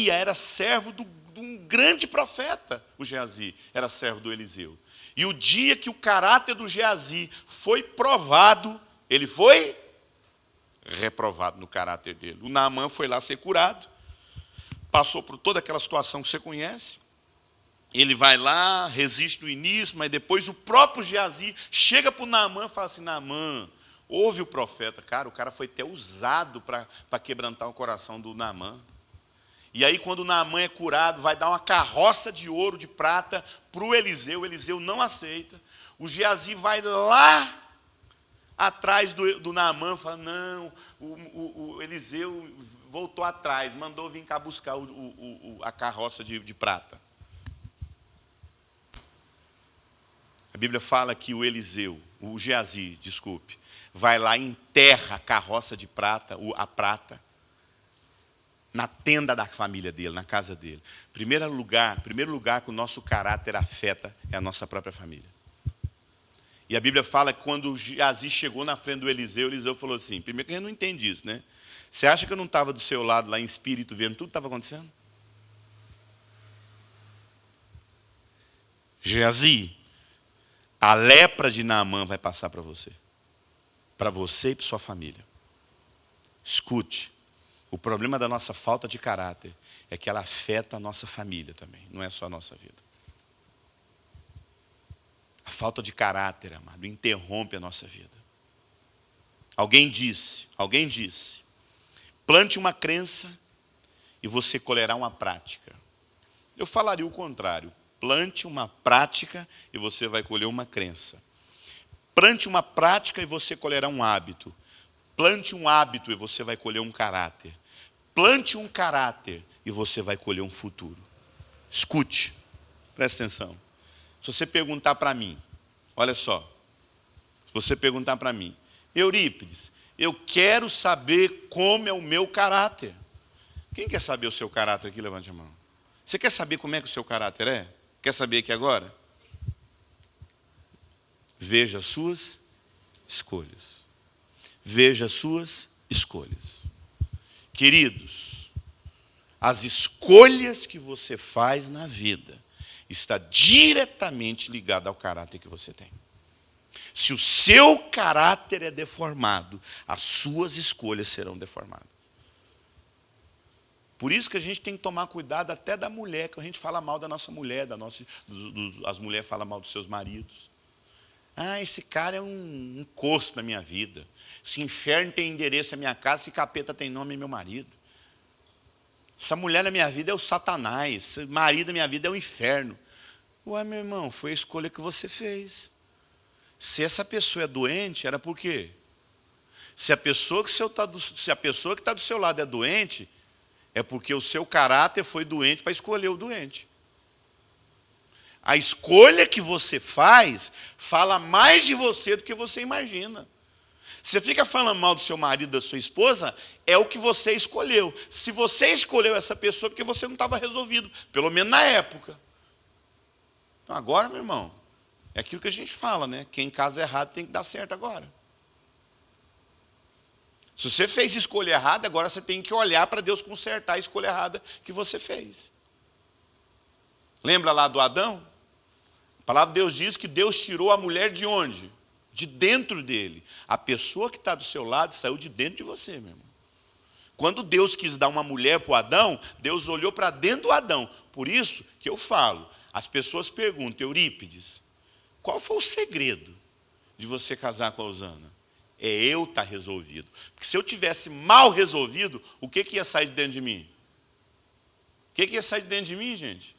era servo de um grande profeta. O Geazi era servo do Eliseu. E o dia que o caráter do Geazi foi provado, ele foi reprovado no caráter dele. O Naamã foi lá ser curado, passou por toda aquela situação que você conhece. Ele vai lá, resiste no início, mas depois o próprio Geazi chega para o Naamã e fala assim: Naamã, ouve o profeta. Cara, o cara foi até usado para quebrantar o coração do Naamã. E aí, quando o Naamã é curado, vai dar uma carroça de ouro, de prata, para o Eliseu não aceita. O Geazi vai lá atrás do Naamã, fala: não, o Eliseu voltou atrás, mandou vir cá buscar a carroça de prata. A Bíblia fala que o Geazi, vai lá e enterra a carroça de prata, a prata, na tenda da família dele, na casa dele. Primeiro lugar que o nosso caráter afeta é a nossa própria família. E a Bíblia fala que quando o Geazi chegou na frente do Eliseu falou assim, primeiro que a gente não entende isso, né? Você acha que eu não estava do seu lado lá em espírito, vendo tudo que estava acontecendo? Geazi, a lepra de Naamã vai passar para você e para sua família. Escute, o problema da nossa falta de caráter é que ela afeta a nossa família também, não é só a nossa vida. A falta de caráter, amado, interrompe a nossa vida. Alguém disse, plante uma crença e você colherá uma prática. Eu falaria o contrário. Plante uma prática e você vai colher uma crença. Plante uma prática e você colherá um hábito. Plante um hábito e você vai colher um caráter. Plante um caráter e você vai colher um futuro. Escute, presta atenção. Se você perguntar para mim, olha só, se você perguntar para mim, Eurípides, eu quero saber como é o meu caráter. Quem quer saber o seu caráter aqui? Levante a mão. Você quer saber como é que o seu caráter é? Quer saber aqui agora? Veja as suas escolhas. Veja as suas escolhas. Queridos, as escolhas que você faz na vida está diretamente ligada ao caráter que você tem. Se o seu caráter é deformado, as suas escolhas serão deformadas. Por isso que a gente tem que tomar cuidado até da mulher, que a gente fala mal da nossa mulher, as mulheres falam mal dos seus maridos. Ah, esse cara é um encosto na minha vida. Esse inferno tem endereço na minha casa, esse capeta tem nome é meu marido. Essa mulher na minha vida é o Satanás, esse marido na minha vida é o inferno. Ué, meu irmão, foi a escolha que você fez. Se essa pessoa é doente, era por quê? Se a pessoa que está do seu lado é doente, é porque o seu caráter foi doente para escolher o doente. A escolha que você faz fala mais de você do que você imagina. Você fica falando mal do seu marido, da sua esposa, é o que você escolheu. Se você escolheu essa pessoa, é porque você não estava resolvido, pelo menos na época. Então agora, meu irmão, é aquilo que a gente fala, né? Quem casa errado tem que dar certo agora. Se você fez escolha errada, agora você tem que olhar para Deus consertar a escolha errada que você fez. Lembra lá do Adão? A palavra de Deus diz que Deus tirou a mulher de onde? De dentro dele. A pessoa que está do seu lado saiu de dentro de você, meu irmão. Quando Deus quis dar uma mulher para o Adão, Deus olhou para dentro do Adão. Por isso que eu falo, as pessoas perguntam, Eurípides, qual foi o segredo de você casar com a Osana? É eu estar resolvido. Porque se eu tivesse mal resolvido, o que ia sair de dentro de mim? O que ia sair de dentro de mim, gente?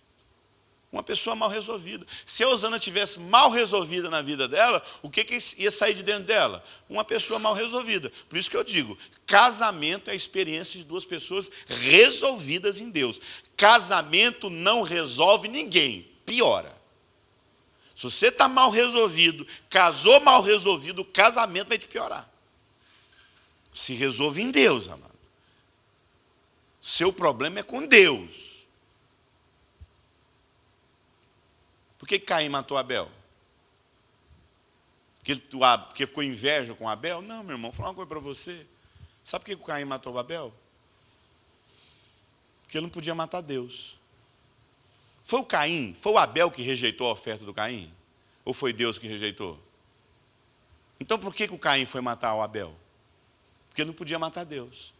Uma pessoa mal resolvida. Se a Osana tivesse mal resolvida na vida dela, o que ia sair de dentro dela? Uma pessoa mal resolvida. Por isso que eu digo, casamento é a experiência de duas pessoas resolvidas em Deus. Casamento não resolve ninguém, piora. Se você está mal resolvido, casou mal resolvido, o casamento vai te piorar. Se resolve em Deus, amado. Seu problema é com Deus. Por que Caim matou Abel? Porque ficou inveja com Abel? Não, meu irmão, vou falar uma coisa para você. Sabe por que o Caim matou Abel? Porque ele não podia matar Deus. Foi o Caim, foi o Abel que rejeitou a oferta do Caim? Ou foi Deus que rejeitou? Então por que o Caim foi matar o Abel? Porque ele não podia matar Deus.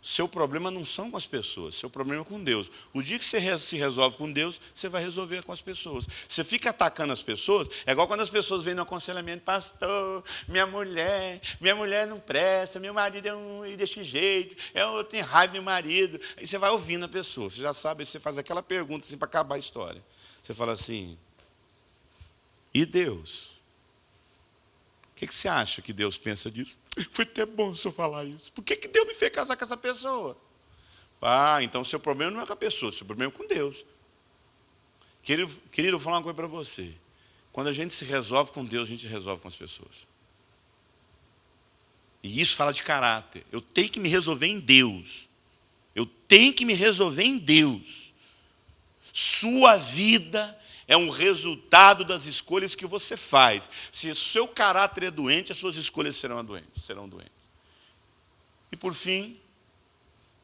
Seu problema não são com as pessoas, seu problema é com Deus. O dia que você se resolve com Deus, você vai resolver com as pessoas. Você fica atacando as pessoas, é igual quando as pessoas vêm no aconselhamento, pastor, minha mulher não presta, meu marido é desse jeito, eu tenho raiva do meu marido. Aí você vai ouvindo a pessoa, você já sabe, aí você faz aquela pergunta assim para acabar a história. Você fala assim, e Deus? O que você acha que Deus pensa disso? Foi até bom o senhor falar isso. Por que Deus me fez casar com essa pessoa? Ah, então o seu problema não é com a pessoa, o seu problema é com Deus. Querido, eu vou falar uma coisa para você. Quando a gente se resolve com Deus, a gente se resolve com as pessoas. E isso fala de caráter. Eu tenho que me resolver em Deus. Eu tenho que me resolver em Deus. Sua vida é um resultado das escolhas que você faz. Se o seu caráter é doente, as suas escolhas serão doentes. E por fim,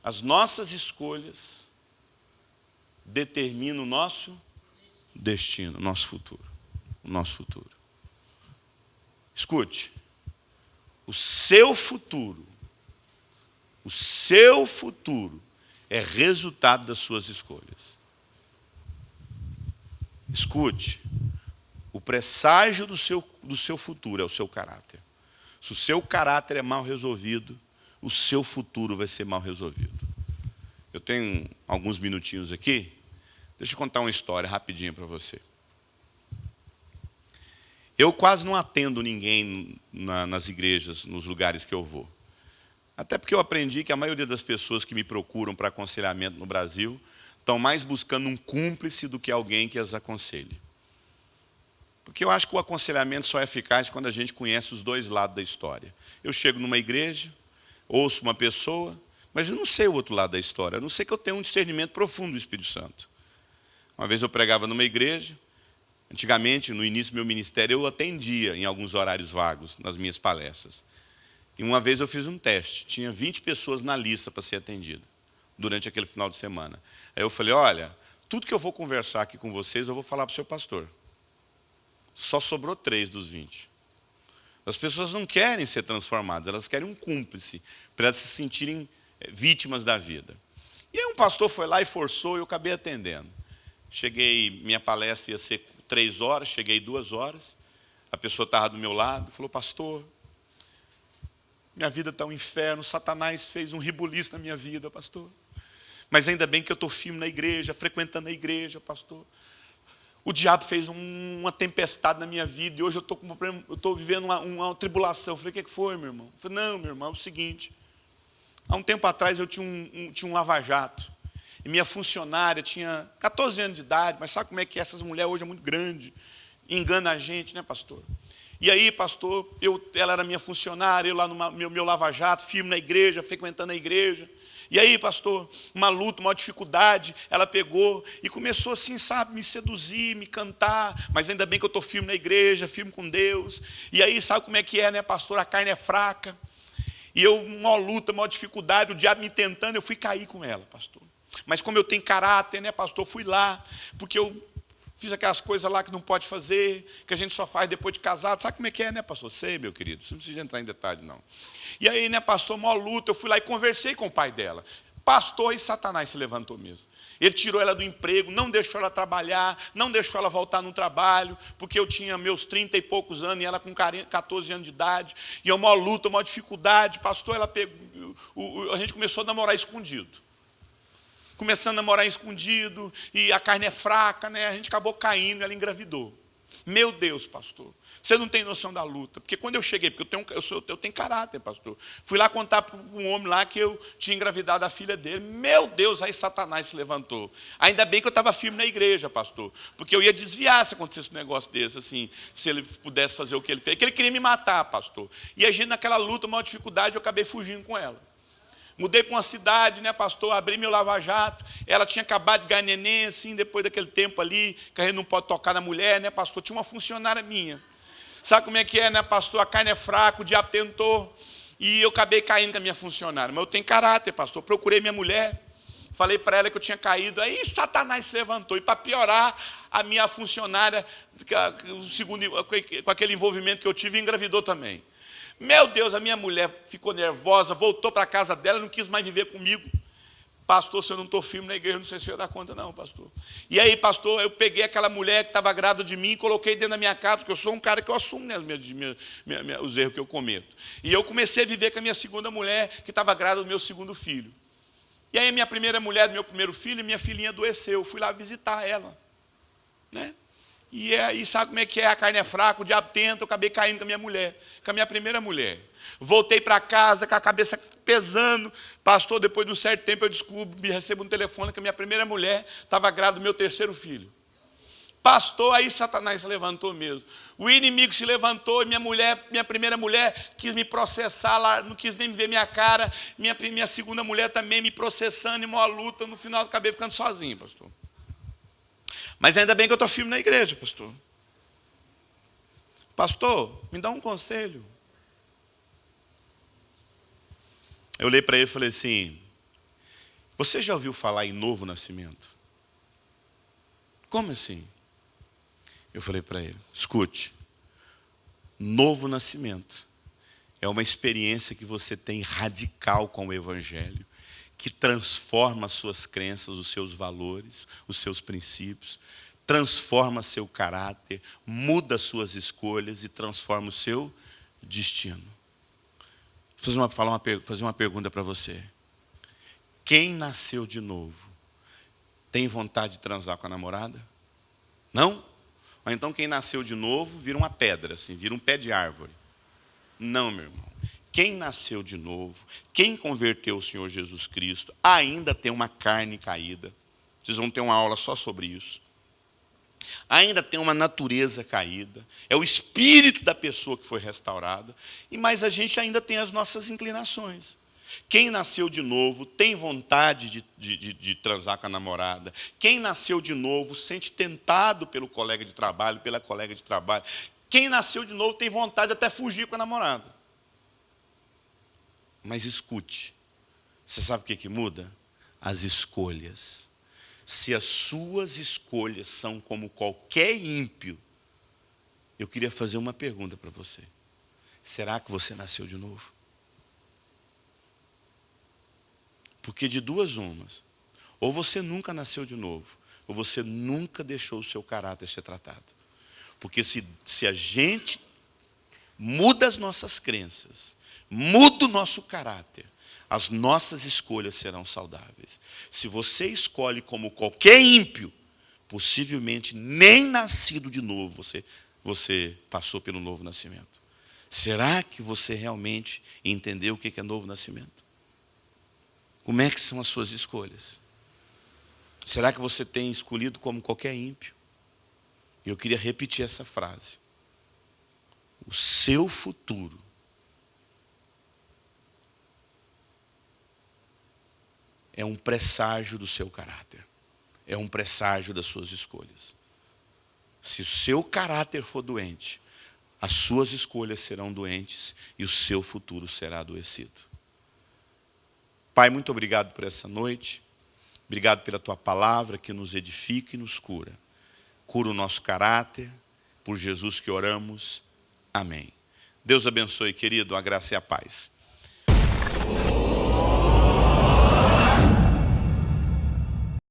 as nossas escolhas determinam o nosso destino, o nosso futuro. O nosso futuro. Escute, o seu futuro é resultado das suas escolhas. Escute, o presságio do seu futuro é o seu caráter. Se o seu caráter é mal resolvido, o seu futuro vai ser mal resolvido. Eu tenho alguns minutinhos aqui, deixa eu contar uma história rapidinho para você. Eu quase não atendo ninguém nas igrejas, nos lugares que eu vou. Até porque eu aprendi que a maioria das pessoas que me procuram para aconselhamento no Brasil estão mais buscando um cúmplice do que alguém que as aconselhe. Porque eu acho que o aconselhamento só é eficaz quando a gente conhece os dois lados da história. Eu chego numa igreja, ouço uma pessoa, mas eu não sei o outro lado da história. Eu não sei que eu tenho um discernimento profundo do Espírito Santo. Uma vez eu pregava numa igreja. Antigamente, no início do meu ministério, eu atendia em alguns horários vagos nas minhas palestras. E uma vez eu fiz um teste. Tinha 20 pessoas na lista para ser atendida durante aquele final de semana. Aí eu falei, olha, tudo que eu vou conversar aqui com vocês, eu vou falar para o seu pastor. Só sobrou 3 dos 20. As pessoas não querem ser transformadas, elas querem um cúmplice, para elas se sentirem vítimas da vida. E aí um pastor foi lá e forçou, e eu acabei atendendo. Cheguei, minha palestra ia ser 3 horas, cheguei 2 horas, a pessoa estava do meu lado, falou, pastor, minha vida está um inferno, Satanás fez um ribuliço na minha vida, pastor. Mas ainda bem que eu estou firme na igreja, frequentando a igreja, pastor. O diabo fez uma tempestade na minha vida e hoje eu estou vivendo uma tribulação. Eu falei, o que foi, meu irmão? Eu falei, não, meu irmão, é o seguinte. Há um tempo atrás eu tinha um lava-jato. E minha funcionária tinha 14 anos de idade, mas sabe como é que essas mulheres hoje é muito grande? Engana a gente, né, pastor? E aí, pastor, ela era minha funcionária, eu lá no meu lava-jato, firme na igreja, frequentando a igreja. E aí, pastor, uma luta, uma dificuldade, ela pegou e começou assim, sabe, me seduzir, me cantar, mas ainda bem que eu estou firme na igreja, firme com Deus. E aí, sabe como é que é, né, pastor? A carne é fraca. E eu, uma luta, uma dificuldade, o diabo me tentando, eu fui cair com ela, pastor. Mas como eu tenho caráter, né, pastor, fui lá, porque eu fiz aquelas coisas lá que não pode fazer, que a gente só faz depois de casado. Sabe como é que é, né, pastor? Sei, meu querido, você não precisa entrar em detalhe, não. E aí, né, pastor, maior luta, eu fui lá e conversei com o pai dela. Pastor, e Satanás se levantou mesmo. Ele tirou ela do emprego, não deixou ela trabalhar, não deixou ela voltar no trabalho, porque eu tinha meus 30 e poucos anos e ela com 14 anos de idade. E eu, maior luta, maior dificuldade. Pastor, ela pegou, a gente começou a namorar escondido. Começando a namorar escondido, e a carne é fraca, né? A gente acabou caindo e ela engravidou. Meu Deus, pastor, você não tem noção da luta. Porque quando eu cheguei, porque eu tenho caráter, pastor. Fui lá contar para um homem lá que eu tinha engravidado a filha dele. Meu Deus, aí Satanás se levantou. Ainda bem que eu estava firme na igreja, pastor. Porque eu ia desviar se acontecesse um negócio desse, assim, se ele pudesse fazer o que ele fez. Que ele queria me matar, pastor. E a gente naquela luta, uma dificuldade, eu acabei fugindo com ela. Mudei para uma cidade, né, pastor, abri meu lava-jato, ela tinha acabado de ganhar neném, assim, depois daquele tempo ali, que a gente não pode tocar na mulher, né, pastor, tinha uma funcionária minha. Sabe como é que é, né, pastor, a carne é fraca, o diabo tentou, e eu acabei caindo com a minha funcionária. Mas eu tenho caráter, pastor, procurei minha mulher, falei para ela que eu tinha caído, aí Satanás se levantou, e para piorar, a minha funcionária, com aquele envolvimento que eu tive, engravidou também. Meu Deus, a minha mulher ficou nervosa, voltou para a casa dela, não quis mais viver comigo. Pastor, se eu não estou firme na igreja, não sei se eu ia dar conta não, pastor. E aí, pastor, eu peguei aquela mulher que estava grávida de mim e coloquei dentro da minha casa, porque eu sou um cara que eu assumo, né, os erros que eu cometo. E eu comecei a viver com a minha segunda mulher, que estava grávida do meu segundo filho. E aí, minha primeira mulher do meu primeiro filho, minha filhinha adoeceu. Eu fui lá visitar ela, né? E aí, sabe como é que é? A carne é fraca, o diabo tenta, eu acabei caindo com a minha mulher, com a minha primeira mulher. Voltei para casa com a cabeça pesando. Pastor, depois de um certo tempo eu descubro, me recebo um telefone que a minha primeira mulher estava grávida do meu terceiro filho. Pastor, aí Satanás se levantou mesmo. O inimigo se levantou e minha primeira mulher quis me processar lá, não quis nem ver minha cara. Minha segunda mulher também me processando, em uma luta. No final, eu acabei ficando sozinho, pastor. Mas ainda bem que eu estou firme na igreja, pastor. Pastor, me dá um conselho. Eu olhei para ele e falei assim, você já ouviu falar em novo nascimento? Como assim? Eu falei para ele, escute, novo nascimento é uma experiência que você tem radical com o Evangelho, que transforma as suas crenças, os seus valores, os seus princípios, transforma seu caráter, muda as suas escolhas e transforma o seu destino. Vou fazer uma pergunta para você. Quem nasceu de novo tem vontade de transar com a namorada? Não? Ou então quem nasceu de novo vira uma pedra, assim, vira um pé de árvore? Não, meu irmão. Quem nasceu de novo, quem converteu o Senhor Jesus Cristo, ainda tem uma carne caída. Vocês vão ter uma aula só sobre isso. Ainda tem uma natureza caída. É o espírito da pessoa que foi restaurada. Mas a gente ainda tem as nossas inclinações. Quem nasceu de novo tem vontade de transar com a namorada. Quem nasceu de novo sente tentado pelo colega de trabalho, pela colega de trabalho. Quem nasceu de novo tem vontade de até fugir com a namorada. Mas escute, você sabe o que muda? As escolhas. Se as suas escolhas são como qualquer ímpio, eu queria fazer uma pergunta para você. Será que você nasceu de novo? Porque de duas umas, ou você nunca nasceu de novo, ou você nunca deixou o seu caráter ser tratado. Porque se a gente muda as nossas crenças, muda o nosso caráter, as nossas escolhas serão saudáveis. Se você escolhe como qualquer ímpio, possivelmente nem nascido de novo você passou pelo novo nascimento. Será que você realmente entendeu o que é novo nascimento? Como é que são as suas escolhas? Será que você tem escolhido como qualquer ímpio? Eu queria repetir essa frase. O seu futuro é um presságio do seu caráter. É um presságio das suas escolhas. Se o seu caráter for doente, as suas escolhas serão doentes e o seu futuro será adoecido. Pai, muito obrigado por essa noite. Obrigado pela tua palavra que nos edifica e nos cura. Cura o nosso caráter. Por Jesus que oramos. Amém. Deus abençoe, querido. A graça e a paz.